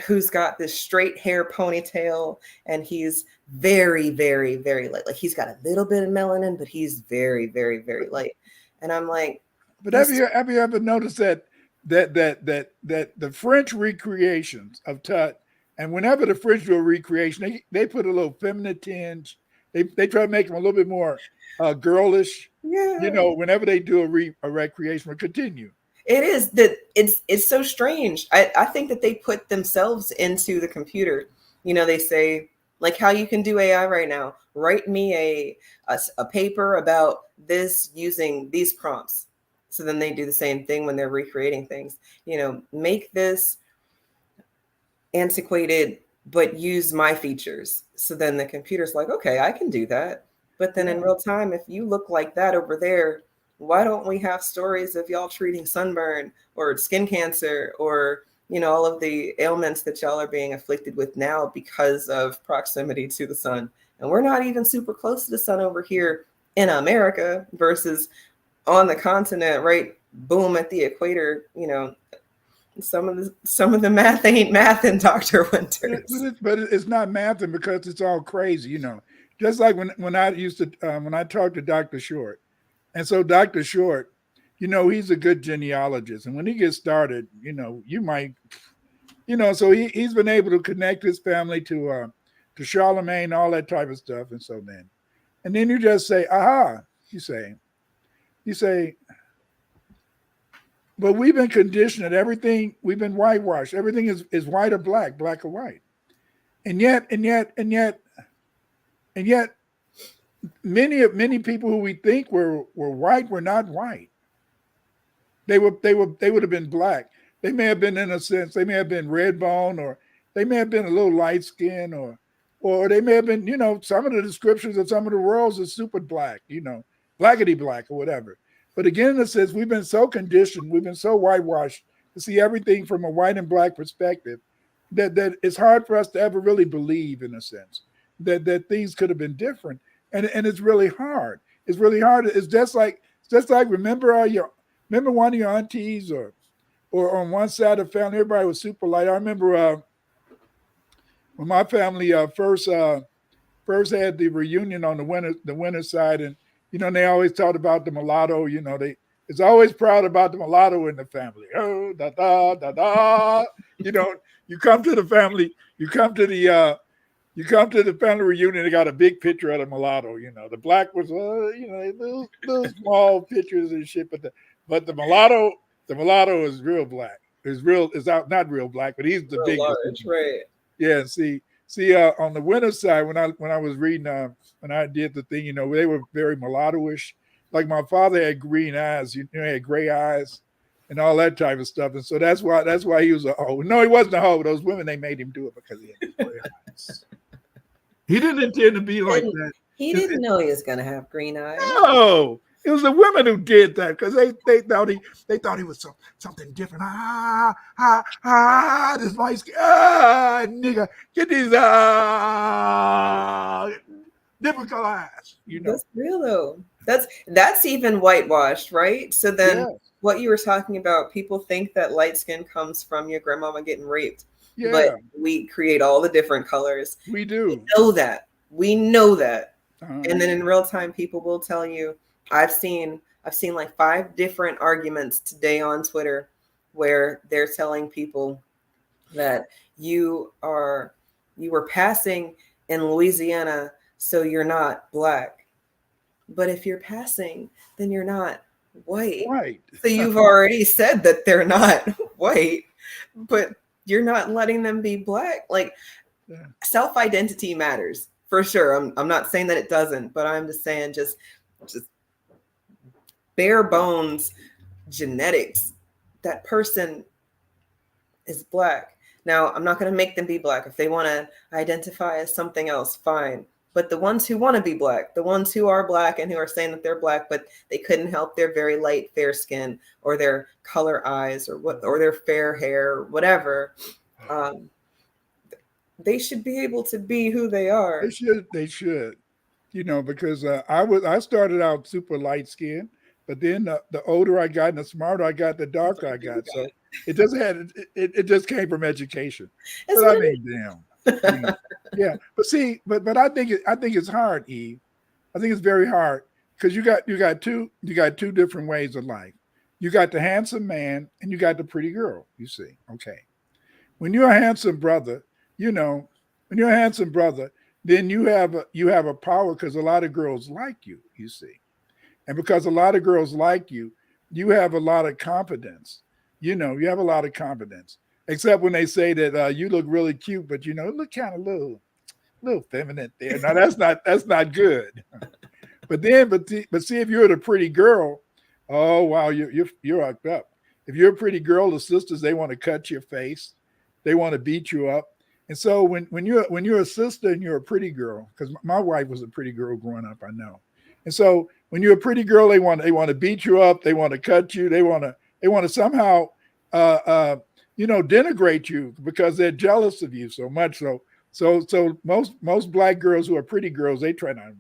who's got this straight hair ponytail, and he's very, very, very light. Like he's got a little bit of melanin, but he's very, very, very light. And I'm like, But have you ever noticed that the French recreations of Tut, and whenever the French do a recreation, they put a little feminine tinge. They try to make them a little bit more girlish. yeah, You know, whenever they do a recreation, or continue. it is that it's so strange. I think that they put themselves into the computer. You know, they say like how you can do AI right now. Write me a paper about this using these prompts. So then they do the same thing when they're recreating things. You know, make this antiquated, but use my features. So then the computer's like, okay, I can do that. But then in real time, if you look like that over there, why don't we have stories of y'all treating sunburn or skin cancer or, you know, all of the ailments that y'all are being afflicted with now because of proximity to the sun? And we're not even super close to the sun over here in America versus on the continent, right? Boom at the equator, you know, some of the math ain't math in Dr. Winters. But it's not mathing because it's all crazy, you know. Just like when I used to when I talked to Dr. Short, and so Dr. Short, you know, he's a good genealogist, and when he gets started, you know, you might, you know, so he's been able to connect his family to Charlemagne, all that type of stuff, and so then you just say, aha, you say, but we've been conditioned that everything, we've been whitewashed. Everything is white or black, black or white. And yet, many people who we think were white were not white. They would have been black. They may have been, in a sense, they may have been red bone, or they may have been a little light skin, or they may have been, you know, some of the descriptions of some of the royals are super black, you know, blackety black or whatever. But again, it says we've been so conditioned, we've been so whitewashed to see everything from a white and black perspective that it's hard for us to ever really believe, in a sense, that things could have been different. And it's really hard. It's really hard. It's just like remember one of your aunties or on one side of the family, everybody was super light. I remember when my family first had the reunion on the winter side, and you know, they always talked about the mulatto. You know, it's always proud about the mulatto in the family. Oh, da da da da. You know, you come to the family family reunion. They got a big picture of the mulatto. You know, the black was you know, little small pictures and shit, but the mulatto is real black. It's out not real black, but he's the Real biggest. large, right? Yeah, see, on the winter side, when I was reading, when I did the thing, you know, they were very mulatto-ish. Like my father had green eyes, you know, he had gray eyes, and all that type of stuff. And so that's why he was a hoe. No, he wasn't a hoe. Those women, they made him do it because he had gray eyes. He didn't intend to be like that. He didn't know he was gonna have green eyes. No, it was the women who did that because they thought he was something different. This light skin, nigga, get these different color eyes. You know, That's real though. That's even whitewashed, right? So then what you were talking about, people think that light skin comes from your grandmama getting raped. Yeah. But we create all the different colors. We do. We know that. And then in real time, people will tell you, I've seen like 5 different arguments today on Twitter where they're telling people that you were passing in Louisiana, so you're not black. But if you're passing, then you're not white. Right. So you've already said that they're not white, but you're not letting them be black. Like self-identity matters for sure. I'm not saying that it doesn't, but I'm just saying just bare bones genetics, that person is black. Now, I'm not going to make them be black. If they want to identify as something else, fine. But the ones who want to be black, the ones who are black and who are saying that they're black, but they couldn't help their very light, fair skin or their color eyes or their fair hair, or whatever, they should be able to be who they are. They should, because I started out super light skinned, but then the older I got and the smarter I got, the darker I got. So it just came from education. But I mean, damn. Yeah. But see, but I think it's hard, Eve. I think it's very hard because you got two different ways of life. You got the handsome man and you got the pretty girl, you see. Okay. When you're a handsome brother, then you have a power because a lot of girls like you, you see. And because a lot of girls like you, you have a lot of confidence. You have a lot of confidence. Except when they say that you look really cute, but look kind of little feminine there. Now that's not good. But see if you're the pretty girl, oh wow, you're hooked up. If you're a pretty girl, the sisters, they want to cut your face, they want to beat you up. And so when you're a sister and you're a pretty girl, because my wife was a pretty girl growing up, I know. And so when you're a pretty girl, they want to beat you up, they want to cut you, they want to somehow denigrate you because they're jealous of you so much. So most black girls who are pretty girls, they try to,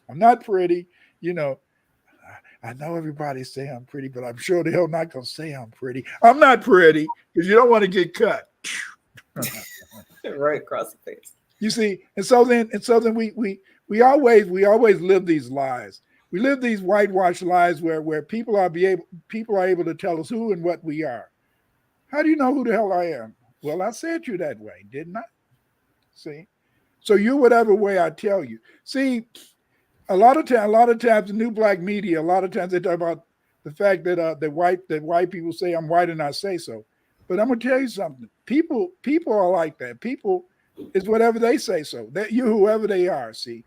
I'm not pretty, I know everybody say I'm pretty, but I'm sure the hell not gonna say I'm pretty. I'm not pretty because you don't want to get cut. Right across the face. You see, and so then we always live these lies. We live these whitewashed lies where people are able to tell us who and what we are. How do you know who the hell I am? Well, I said you that way, didn't I? See, so you're whatever way I tell you. See, a lot of times the new black media, a lot of times they talk about the fact that white people say I'm white and I say so. But I'm gonna tell you something. People are like that. People is whatever they say so. That you're whoever they are. See,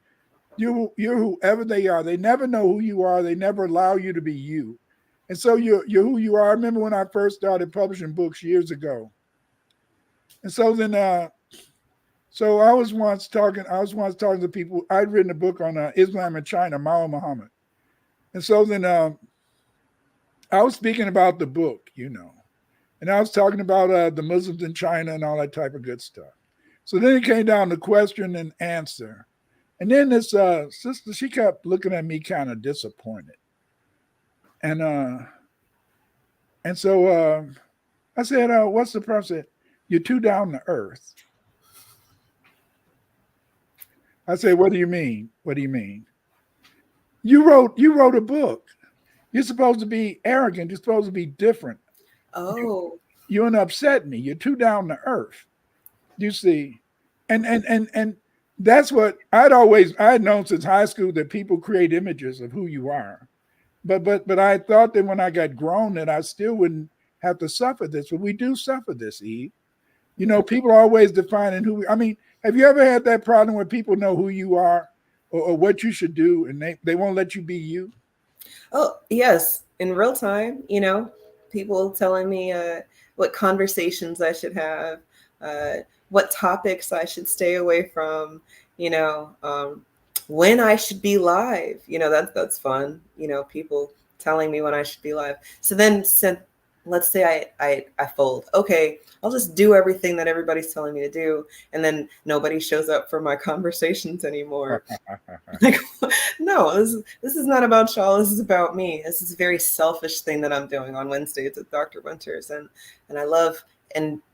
you're whoever they are. They never know who you are. They never allow you to be you. And so you're who you are. I remember when I first started publishing books years ago. And so then so I was once talking to people. I'd written a book on Islam in China, Mao Muhammad. And so then I was speaking about the book, and I was talking about the Muslims in China and all that type of good stuff. So then it came down to question and answer. And then this sister, she kept looking at me kind of disappointed. And so I said, what's the problem? I said, you're too down to earth. I said, what do you mean? What do you mean? You wrote a book. You're supposed to be arrogant. You're supposed to be different. Oh. You upset me. You're too down to earth. You see, and that's what I had known since high school that people create images of who you are. But I thought that when I got grown that I still wouldn't have to suffer this. But we do suffer this, Eve. People are always defining who. I mean, have you ever had that problem where people know who you are or what you should do, and they won't let you be you? Oh, yes. In real time, people telling me what conversations I should have, what topics I should stay away from, when I should be live. That's fun. People telling me when I should be live. So then let's say I fold. Okay, I'll just do everything that everybody's telling me to do, and then nobody shows up for my conversations anymore. Like, no, this is not about y'all. This is about me. This is a very selfish thing that I'm doing on Wednesdays with Dr. Winters, and I love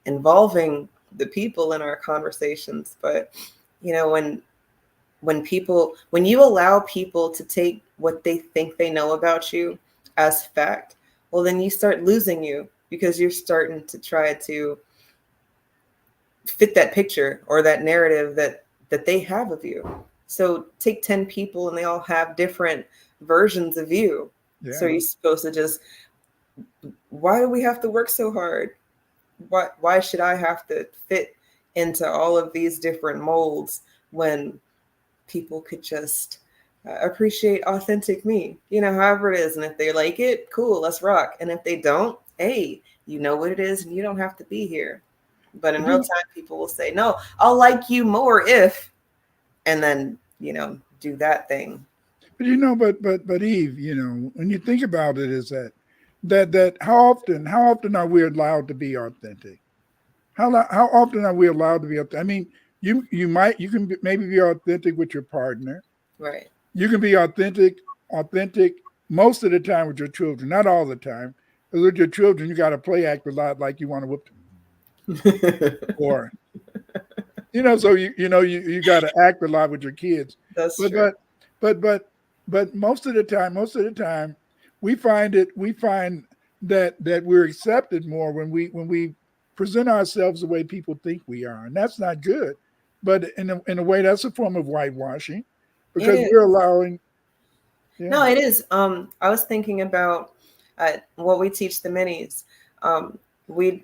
involving the people in our conversations. But when you allow people to take what they think they know about you as fact, well, then you start losing you because you're starting to try to fit that picture or that narrative that they have of you. So take 10 people and they all have different versions of you. Yeah. So you're supposed to just, why do we have to work so hard? Why should I have to fit into all of these different molds when people could just appreciate authentic me, however it is. And if they like it, cool, let's rock. And if they don't, hey, you know what it is and you don't have to be here. But in real time, people will say, no, I'll like you more if, and then, do that thing. But Eve, when you think about it, is that how often are we allowed to be authentic? How often are we allowed to be authentic? I mean, you can maybe be authentic with your partner. Right. You can be authentic most of the time with your children, not all the time. Because with your children, you got to play act a lot like you want to whip them. Or, so you got to act a lot with your kids. That's true. But most of the time, we find that we're accepted more when we present ourselves the way people think we are, and that's not good. But in a way, that's a form of whitewashing, because we're allowing. Yeah. No, it is. I was thinking about what we teach the minis. We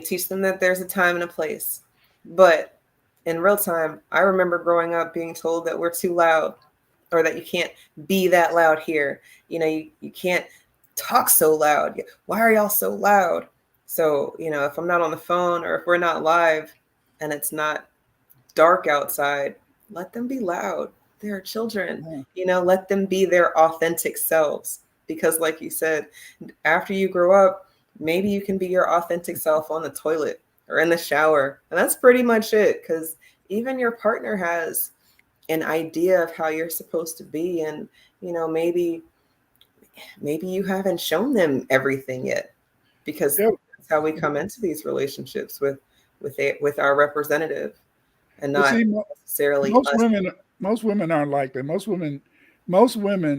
teach them that there's a time and a place, but in real time, I remember growing up being told that we're too loud, or that you can't be that loud here. You can't talk so loud. Why are y'all so loud? So, if I'm not on the phone, or if we're not live and it's not dark outside, let them be loud. They're children, let them be their authentic selves. Because like you said, after you grow up, maybe you can be your authentic self on the toilet or in the shower. And that's pretty much it. Because even your partner has an idea of how you're supposed to be. And, maybe you haven't shown them everything yet, because that's how we come into these relationships with our representative, and not necessarily most women aren't like that. Most women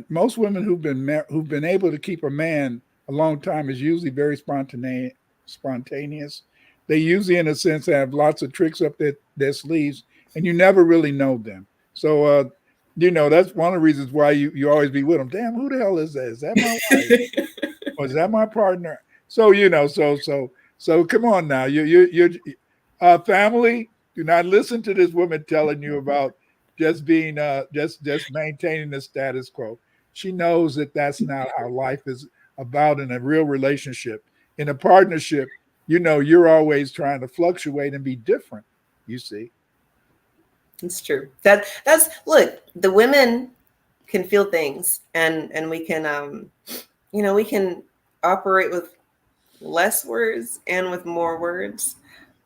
who've been able to keep a man a long time is usually very spontaneous. They usually, in a sense, have lots of tricks up their sleeves, and you never really know them. So, that's one of the reasons why you always be with them. Damn, who the hell is that? Is that my wife? Or is that my partner? So, so come on now. You family, do not listen to this woman telling you about just being just maintaining the status quo. She knows that that's not how life is about in a real relationship. In a partnership, you're always trying to fluctuate and be different. You see. It's true. That's look, the women can feel things, and we can we can operate with less words and with more words.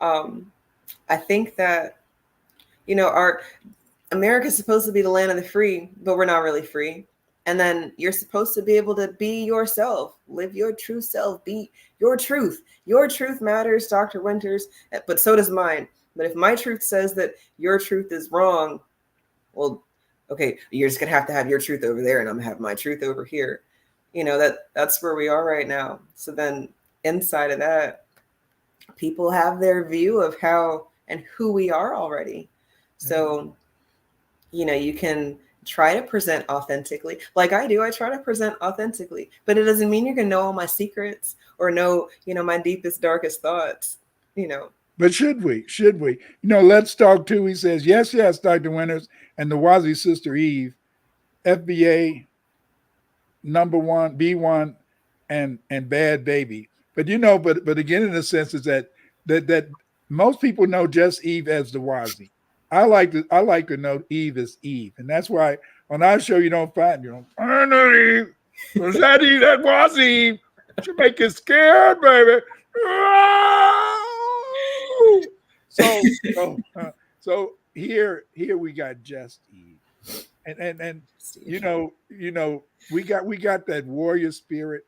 I think that our America's supposed to be the land of the free, but we're not really free. And then you're supposed to be able to be yourself, live your true self, be your truth. Your truth matters, Dr. Winters, but so does mine. But if my truth says that your truth is wrong, well, okay, you're just gonna have to have your truth over there, and I'm gonna have my truth over here. That's where we are right now. So then inside of that, people have their view of how and who we are already. So, you can try to present authentically, like I do. I try to present authentically, but it doesn't mean you're gonna know all my secrets or know, my deepest, darkest thoughts. But should we? Let's talk too. He says, yes, Dr. Winters, and the Wazi sister Eve, FBA, number one, B1, and Bad Baby. But but again, in a sense, is that most people know just Eve as the Wazi. I like to know Eve as Eve, and that's why on our show you don't find I know Eve. Was that Eve? That was Eve. She make you scared, baby. So here we got just Eve, and we got that warrior spirit.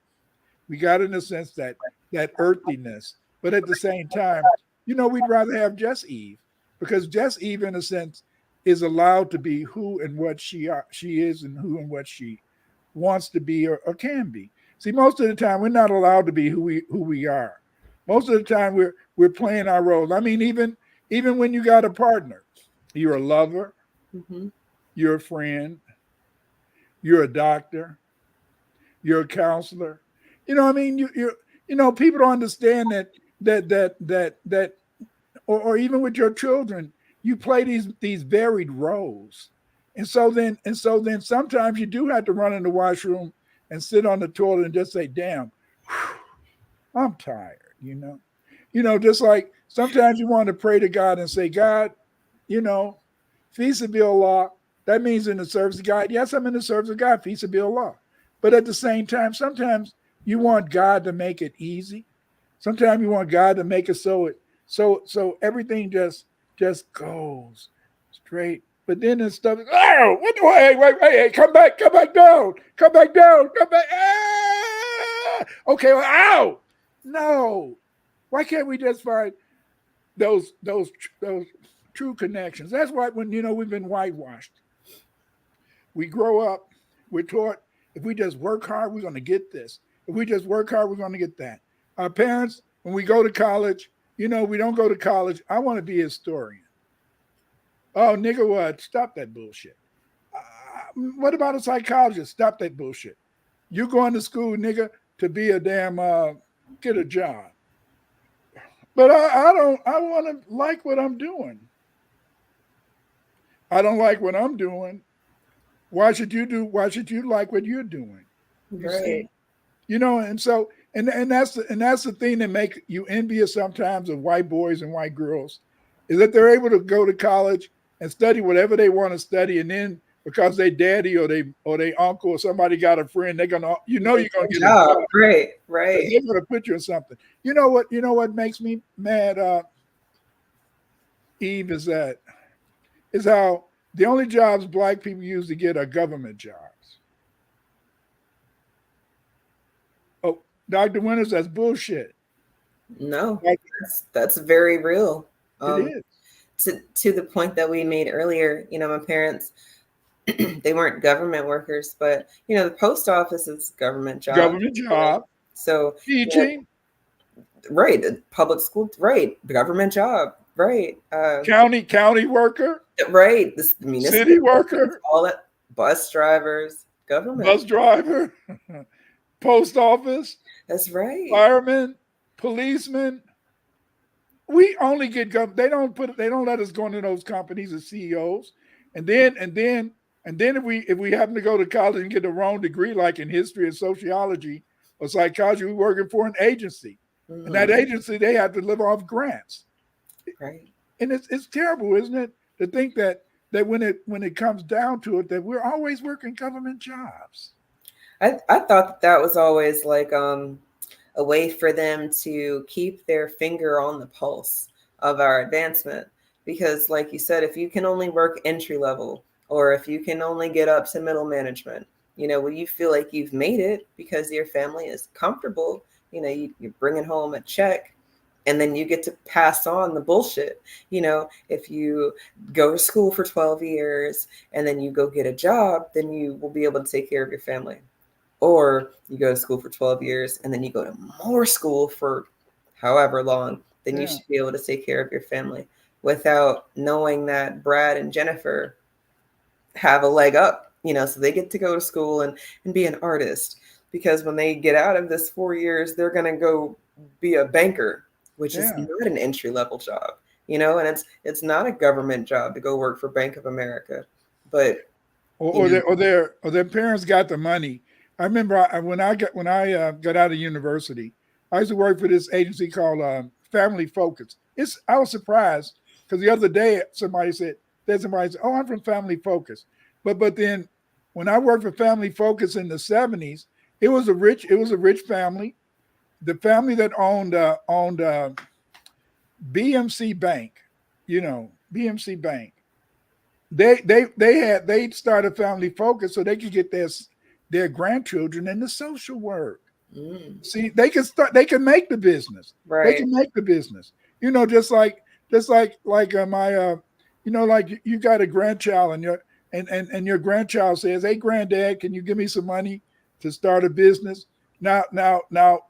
We got, in a sense, that earthiness, but at the same time, we'd rather have just Eve, because just Eve, in a sense, is allowed to be who and what she is, and who and what she wants to be or can be. See, most of the time we're not allowed to be who we are. Most of the time we're playing our roles. I mean, even when you got a partner, you're a lover, you're a friend, you're a doctor, you're a counselor. I mean, people don't understand that or even with your children, you play these varied roles. And so then sometimes you do have to run in the washroom and sit on the toilet and just say, damn, whew, I'm tired, just like Sometimes you want to pray to God and say, God, you know, Feasibillah, that means in the service of God. Yes, I'm in the service of God, Feasibillah. But at the same time, sometimes you want God to make it easy. Sometimes you want God to make it so everything just goes straight. But then there's stuff. Oh, what the hey, come back down, come back. Okay, well, ow, no. Why can't we just find those true connections? That's why when we've been whitewashed. We grow up, we're taught if we just work hard, we're going to get this. If we just work hard, we're going to get that. Our parents, when we go to college, we don't go to college. I want to be a historian. Oh, nigga, what? Stop that bullshit. What about a psychologist? Stop that bullshit. You going to school, nigga, to be a damn get a job. But I want to like what I'm doing. I don't like what I'm doing. Why should you like what you're doing? You Right. see? And so and that's the thing that make you envious sometimes of white boys and white girls, is that they're able to go to college and study whatever they want to study, and then because they daddy or they uncle or somebody got a friend, they're gonna you're gonna get a job. Right. They're gonna put you in something. You know what makes me mad, Eve, is how the only jobs black people usually get are government jobs. Oh, Dr. Winters, that's bullshit. No, that's very real. It is. To the point that we made earlier, my parents, they weren't government workers, but the post office is government job. Government job. So teaching. Right. Public school, right. Government job, right. County worker. Right. City worker. All that. Bus drivers, government. Bus driver. Post office. That's right. Firemen, policemen. We only get government. They don't let us go into those companies as CEOs. And then if we happen to go to college and get the wrong degree, like in history and sociology or psychology, we're working for an agency. Mm-hmm. And that agency, they have to live off grants. Right. And it's terrible, isn't it? To think that when it comes down to it, that we're always working government jobs. I thought that was always like a way for them to keep their finger on the pulse of our advancement. Because like you said, if you can only work entry level, or if you can only get up to middle management, when you feel like you've made it because your family is comfortable, you're bringing home a check, and then you get to pass on the bullshit. If you go to school for 12 years and then you go get a job, then you will be able to take care of your family. Or you go to school for 12 years and then you go to more school for however long, then you should be able to take care of your family without knowing that Brad and Jennifer have a leg up, so they get to go to school and be an artist. Because when they get out of this 4 years, they're going to go be a banker, which is not an entry level job, and it's not a government job to go work for Bank of America, but or their parents got the money. I remember when I got out of university, I used to work for this agency called Family Focus. I was surprised because the other day somebody said, "Oh, I'm from Family Focus," but then when I worked for Family Focus in the 70s, it was a rich family. The family that owned BMC Bank, BMC Bank. They started Family Focus so they could get their grandchildren into social work. See, they can make the business. Right. They can make the business. Just like my like you got a grandchild and your grandchild says, "Hey, granddad, can you give me some money to start a business?" Now,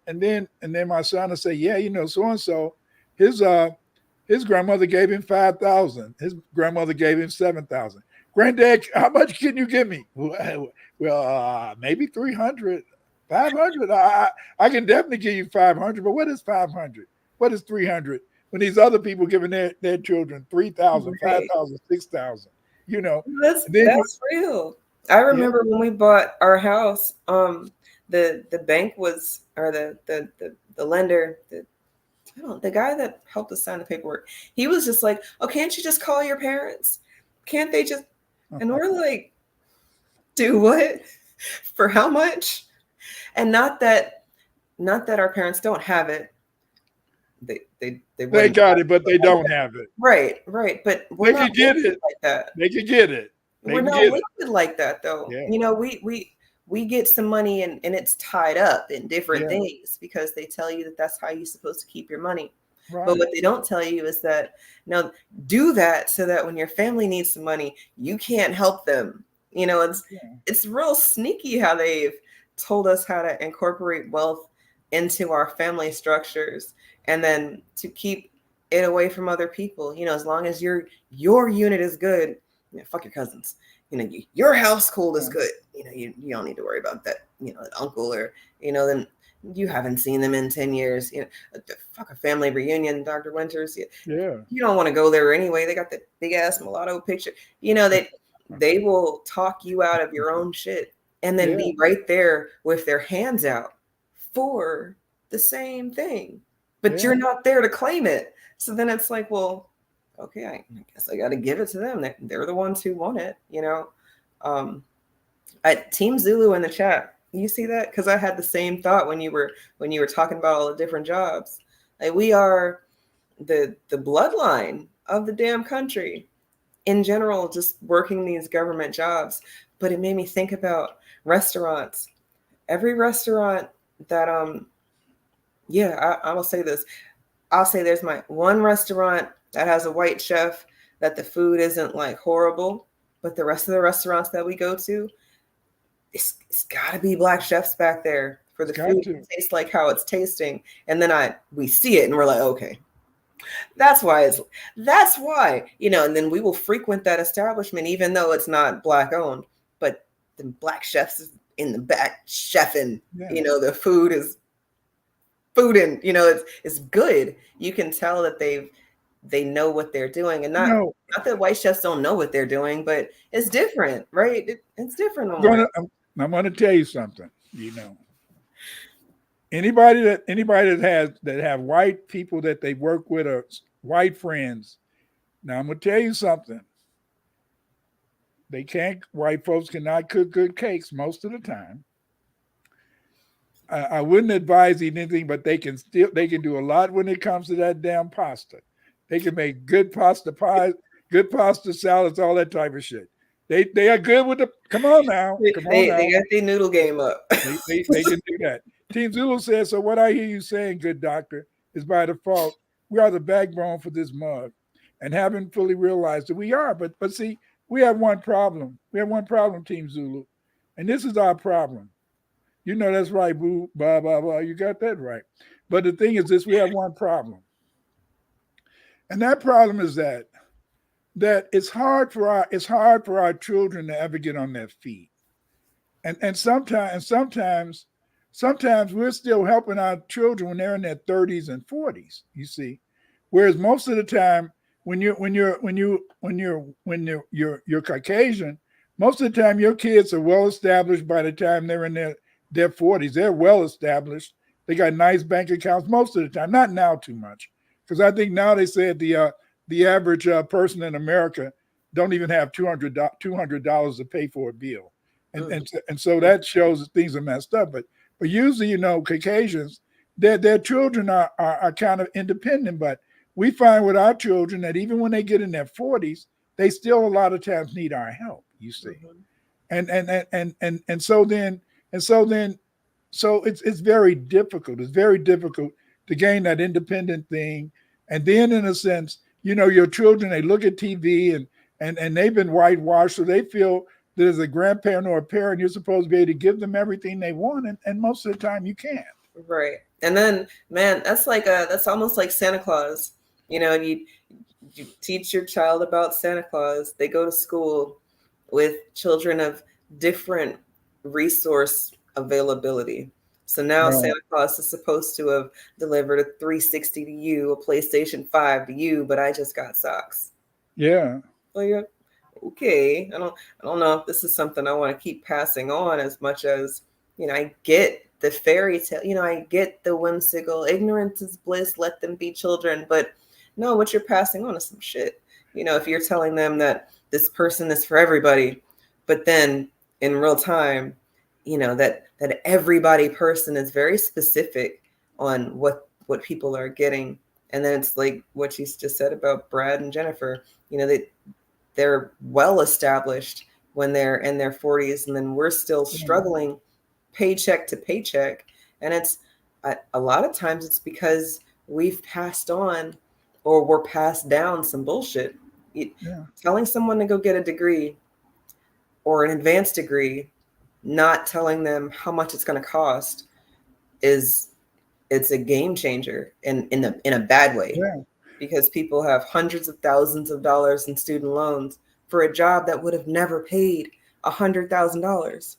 and then my son will say, "Yeah, so and so, his grandmother gave him 5,000. His grandmother gave him 7,000. Granddad, how much can you give me?" Well, maybe 300, 500. I can definitely give you 500. But what is 500? What is 300? When these other people giving their children 3,000, 5,000, 6,000, That's real. I remember when we bought our house, the bank was, or the lender, The guy that helped us sign the paperwork, he was just like, "Oh, can't you just call your parents? Can't they just?" And we're like, "Do what? For how much?" And not that our parents don't have it. They got it, but they don't have it. Right. But we're They not could get limited it. like that. They could get it. They We're can not get it. limited like that, though. Yeah. You know, we get some money and it's tied up in different Yeah. things because they tell you that that's how you're supposed to keep your money. Right. But what they don't tell you is that, no, do that so that when your family needs some money, you can't help them. You know, it's real sneaky how they've told us how to incorporate wealth into our family structures and then to keep it away from other people. You know, as long as your unit is good, you know, fuck your cousins. You know, your household is good. You know, you don't need to worry about that, you know, an uncle or, you know, then you haven't seen them in 10 years. You know, fuck a family reunion, Dr. Winters. Yeah. You don't want to go there anyway. They got the big ass mulatto picture. You know, they will talk you out of your own shit and then be right there with their hands out for the same thing. But you're not there to claim it. So then it's like, well, okay, I guess I got to give it to them. They're the ones who want it, you know. Team Zulu in the chat. You see that? Because I had the same thought when you were talking about all the different jobs. Like, we are the bloodline of the damn country in general, just working these government jobs. But it made me think about restaurants. Every restaurant that I will say this. I'll say there's my one restaurant that has a white chef that the food isn't like horrible, but the rest of the restaurants that we go to, it's got to be black chefs back there for the food to taste like how it's tasting. And then we see it and we're like, okay, that's why, you know, and then we will frequent that establishment, even though it's not black owned, but the black chefs is in the back chefing, you know, the food and, you know, it's good. You can tell that they know what they're doing, and not that white chefs don't know what they're doing, but it's different, right? It's different. I'm going to tell you something. You know, anybody that have white people that they work with or white friends. Now I'm going to tell you something. White folks cannot cook good cakes most of the time. I wouldn't advise eating anything, but they can do a lot when it comes to that damn pasta. They can make good pasta pies, good pasta salads, all that type of shit. They are good with come on now. They got their noodle game up. they can do that. Team Zulu says, so what I hear you saying, good doctor, is by default, we are the backbone for this mug and haven't fully realized that we are. But see, we have one problem. We have one problem, Team Zulu. And this is our problem. You know that's right, boo, blah, blah, blah. You got that right. But the thing is this, we have one problem. And that problem is that it's hard for our children to ever get on their feet. And sometimes we're still helping our children when they're in their 30s and 40s, you see. Whereas most of the time when you're Caucasian, most of the time your kids are well established by the time they're in their 40s. They're well established. They got nice bank accounts most of the time. Not now too much, because I think now they said the average person in America don't even have $200 to pay for a bill, and so that shows that things are messed up. But usually, you know, Caucasians, their children are kind of independent. But we find with our children that even when they get in their 40s, they still a lot of times need our help. You see, so it's very difficult. It's very difficult to gain that independent thing. And then in a sense, you know, your children, they look at TV and they've been whitewashed. So they feel that as a grandparent or a parent, you're supposed to be able to give them everything they want. And most of the time you can't. Right. And then, man, that's almost like Santa Claus. You know, you teach your child about Santa Claus. They go to school with children of different resource availability. So now Santa Claus is supposed to have delivered a 360 to you, a PlayStation 5 to you, but I just got socks. Yeah. Well, you're okay. I don't know if this is something I want to keep passing on as much as, you know, I get the fairy tale. You know, I get the whimsical, ignorance is bliss, let them be children. But no, what you're passing on is some shit. You know, if you're telling them that this person is for everybody, but then in real time, you know, that everybody person is very specific on what people are getting. And then it's like what you just said about Brad and Jennifer, you know, they're well established when they're in their 40s, and then we're still struggling paycheck to paycheck. And it's a lot of times it's because we've passed on or we're passed down some bullshit. Telling someone to go get a degree or an advanced degree, not telling them how much it's going to cost, it's a game changer in a bad way. Because people have hundreds of thousands of dollars in student loans for a job that would have never paid $100,000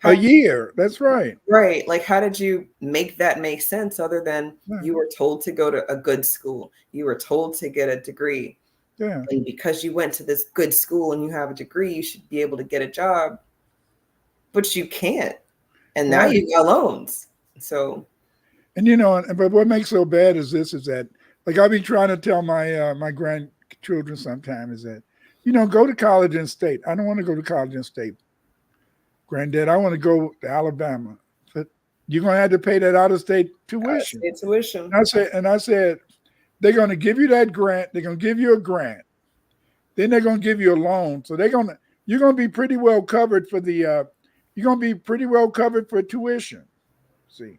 a year. That's right. Right. Like, how did you make that make sense other than you were told to go to a good school? You were told to get a degree. Yeah. And because you went to this good school and you have a degree, you should be able to get a job. But you can't. And now you got loans. So. And, you know, but what makes so bad is this, is that, like, I'll be trying to tell my my grandchildren sometimes, is that, you know, go to college in state. I don't want to go to college in state. Granddad, I want to go to Alabama. But you're going to have to pay that out-of-state tuition. And I said, they're going to give you that grant. They're going to give you a grant. Then they're going to give you a loan. So you're going to be pretty well covered for tuition. See.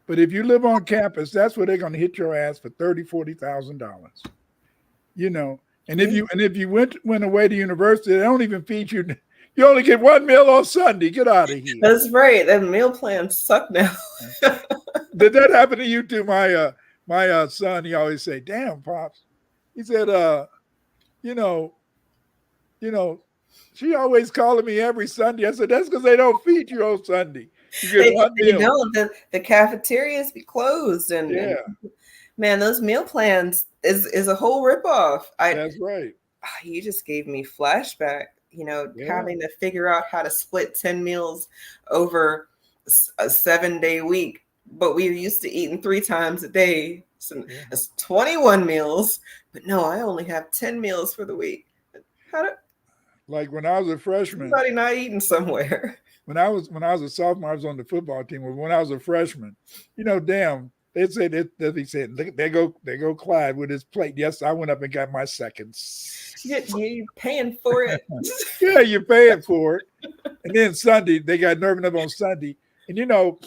But if you live on campus, that's where they're going to hit your ass for $30,000-$40,000. You know, and if you went away to university, they don't even feed you. You only get one meal on Sunday. Get out of here. That's right. That meal plans suck now. Did that happen to you too? My son, he always say, "Damn, Pops." He said, you know, she always calling me every Sunday. I said, that's because they don't feed you on Sunday. You know, the cafeterias be closed, and man, those meal plans is a whole ripoff. That's right. You just gave me flashback. You know, having to figure out how to split 10 meals over a 7-day week, but we used to eating 3 times a day. So it's 21 meals, but no, I only have 10 meals for the week. Like when I was a freshman, somebody not eating somewhere. When I was a sophomore, I was on the football team. When I was a freshman, you know, damn, they said look, there go Clyde with his plate. Yes, I went up and got my seconds. You're paying for it. Yeah, you're paying for it. And then Sunday, they got nerving up on Sunday. And you know,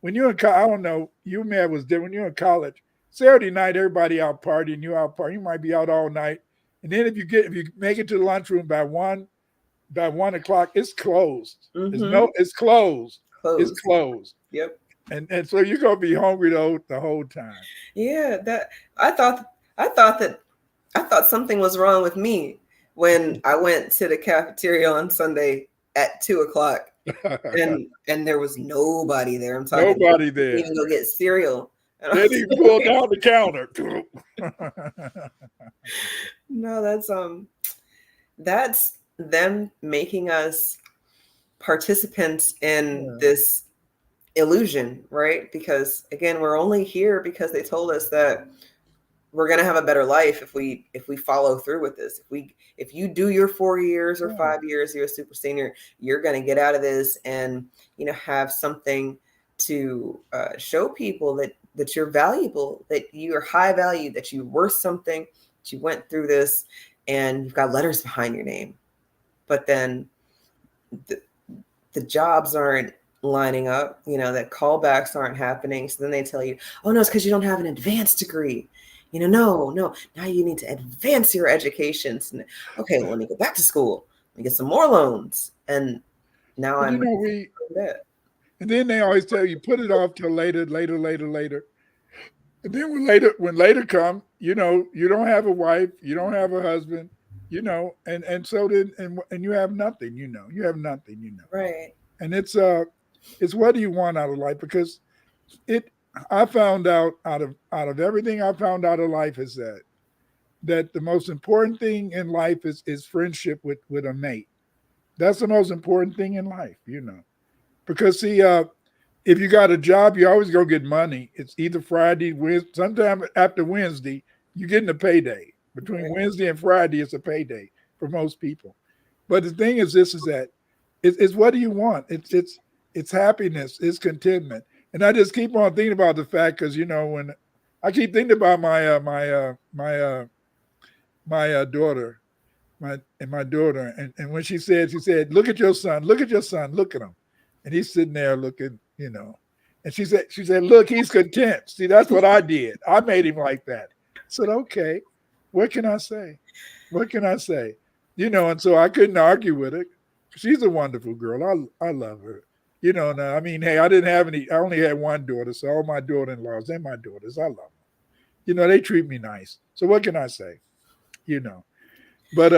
when you're in college, I don't know, you and me was different. When you're in college, Saturday night, everybody out partying, you out partying, you might be out all night. And then if you make it to the lunchroom by 1 o'clock, it's closed. Mm-hmm. It's closed. It's closed. Yep. And so you're gonna be hungry the whole time. Yeah, that I thought something was wrong with me when I went to the cafeteria on Sunday at 2 o'clock, and there was nobody there. I'm talking nobody there. Even go get cereal. Then he pulled down the counter. No, that's them making us participants in this illusion, right? Because again, we're only here because they told us that we're going to have a better life if we follow through with this. If you do your 4 years or 5 years, you're a super senior, you're going to get out of this and, you know, have something to show people that you're valuable, that you are high value, that you're worth something, that you went through this, and you've got letters behind your name. But then the jobs aren't lining up, you know, that callbacks aren't happening. So then they tell you, oh no, it's because you don't have an advanced degree. You know, no, now you need to advance your education. So, okay, well, let me go back to school. Let me get some more loans. And now I'm that. And then they always tell you, put it off till later. And then when later come, you know, you don't have a wife, you don't have a husband, you know, and so then and you have nothing, you know. You have nothing, you know. Right. And it's what do you want out of life? Because I found out of everything I found out of life is that the most important thing in life is friendship with a mate. That's the most important thing in life, you know. Because see, if you got a job, you always go get money. It's either Friday, Wednesday, sometime after Wednesday, you're getting a payday. Between Wednesday and Friday, it's a payday for most people. But the thing is, this is that it's what do you want? It's happiness, it's contentment. And I just keep on thinking about the fact because when I keep thinking about my daughter, my daughter, and when she said, look at your son, look at him, and he's sitting there looking, and she said, look, he's content. See, that's what I did. I made him like that. I said, okay, what can I say? And so I couldn't argue with her. She's a wonderful girl. I love her. Now, I mean, hey, I only had one daughter, so all my daughter-in-laws, they're my daughters. I love them. They treat me nice. So what can I say? But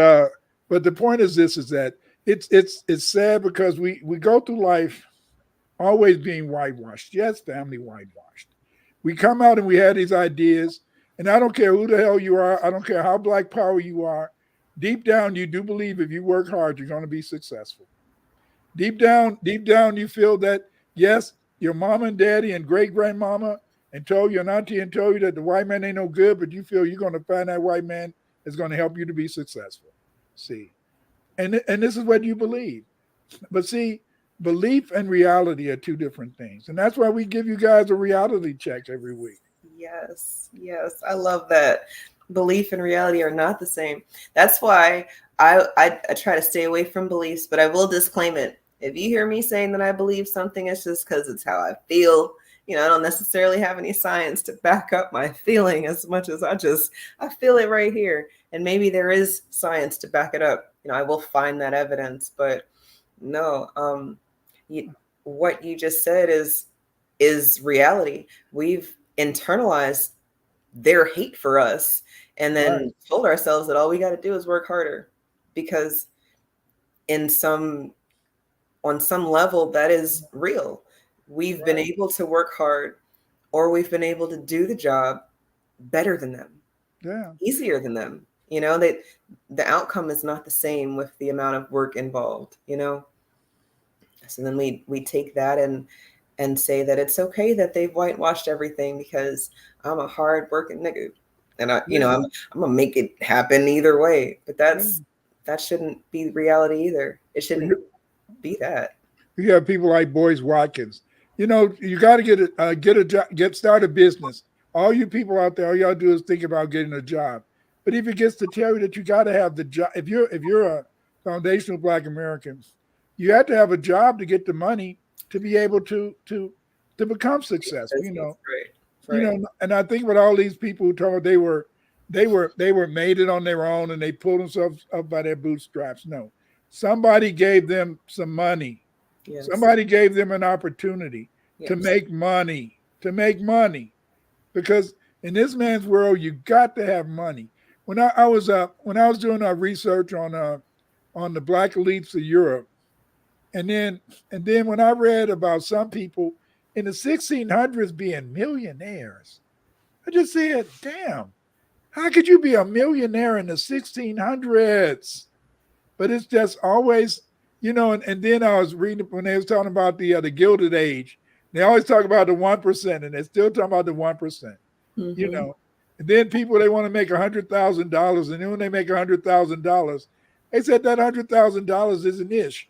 the point is this, is that it's sad because we go through life always being whitewashed. Yes, family, whitewashed. We come out and we have these ideas, and I don't care who the hell you are. I don't care how black power you are. Deep down, you do believe if you work hard, you're going to be successful. Deep down, you feel that, yes, your mama and daddy and great-grandmama and told you, and auntie and told you that the white man ain't no good, but you feel you're going to find that white man is going to help you to be successful. See, and this is what you believe. But see, belief and reality are two different things. And that's why we give you guys a reality check every week. Yes. I love that. Belief and reality are not the same. That's why I try to stay away from beliefs, but I will disclaim it. If you hear me saying that I believe something, it's just because it's how I feel. I don't necessarily have any science to back up my feeling as much as I feel it right here. And maybe there is science to back it up. I will find that evidence, but no, what you just said is reality. We've internalized their hate for us and then told ourselves that all we got to do is work harder, because on some level that is real. We've been able to work hard, or we've been able to do the job better than them, easier than them. That the outcome is not the same with the amount of work involved. So then we take that and say that it's okay that they've whitewashed everything because I'm a hard working nigga, and I'm gonna make it happen either way. But that shouldn't be reality either. It shouldn't be that. You have people like Boyce Watkins. You got to start a business. All you people out there, all y'all do is think about getting a job. But if it gets to tell you that you got to have the job, if you're a foundational Black American, you have to have a job to get the money to be able to become successful. Right. And I think with all these people who told they were made it on their own and they pulled themselves up by their bootstraps. No, somebody gave them some money. Yes. Somebody gave them an opportunity to make money. Because in this man's world, you got to have money. When I was doing our research on the Black elites of Europe, and then when I read about some people in the 1600s being millionaires, I just said, damn, how could you be a millionaire in the 1600s? But it's just always, and then I was reading when they was talking about the Gilded Age. They always talk about the 1%, and they're still talking about the 1%. Mm-hmm. And then people, they want to make $100,000, and then when they make $100,000, they said that $100,000 is an ish.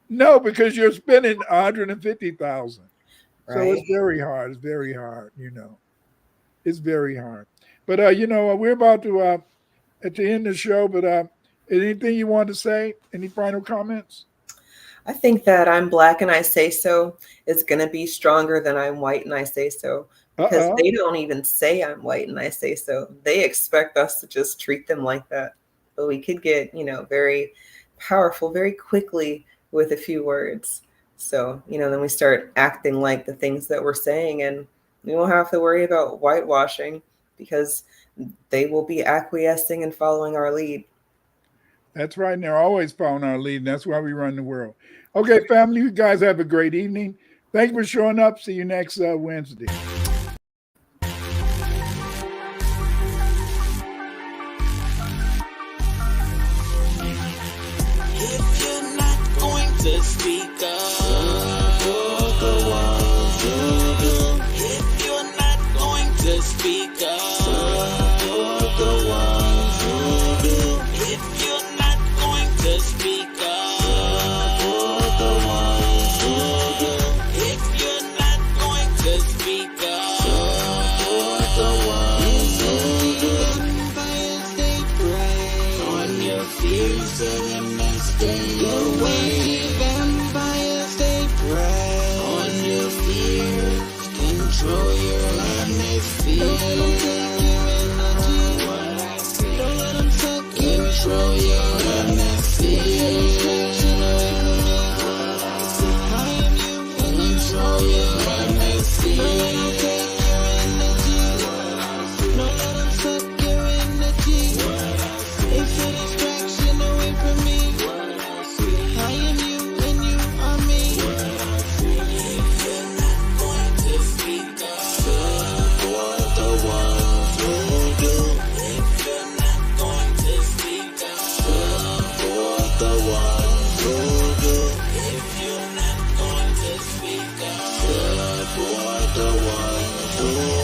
No, because you're spending $150,000. Right. So it's very hard. It's very hard. It's very hard. But we're about to end the show. But anything you want to say? Any final comments? I think that I'm Black and I say so is going to be stronger than I'm white and I say so. Because they don't even say I'm white and I say so. They expect us to just treat them like that. But we could get, very powerful very quickly with a few words. So, then we start acting like the things that we're saying, and we won't have to worry about whitewashing because they will be acquiescing and following our lead. That's right. And they're always following our lead. And that's why we run the world. Okay, family, you guys have a great evening. Thank you for showing up. See you next Wednesday. To speak up, you're the ones control your energy. Don't let them take your energy. Don't let them take control your energy. Distraction away from me. I am you and control your energy. Don't let them take your energy. Don't let them suck your energy. It's a distraction away from me. I am you and you are me. If you're not going to speak up, support the ones who do. If you're not going to speak up, support the ones who do. If you're not going to speak up, support the ones who do.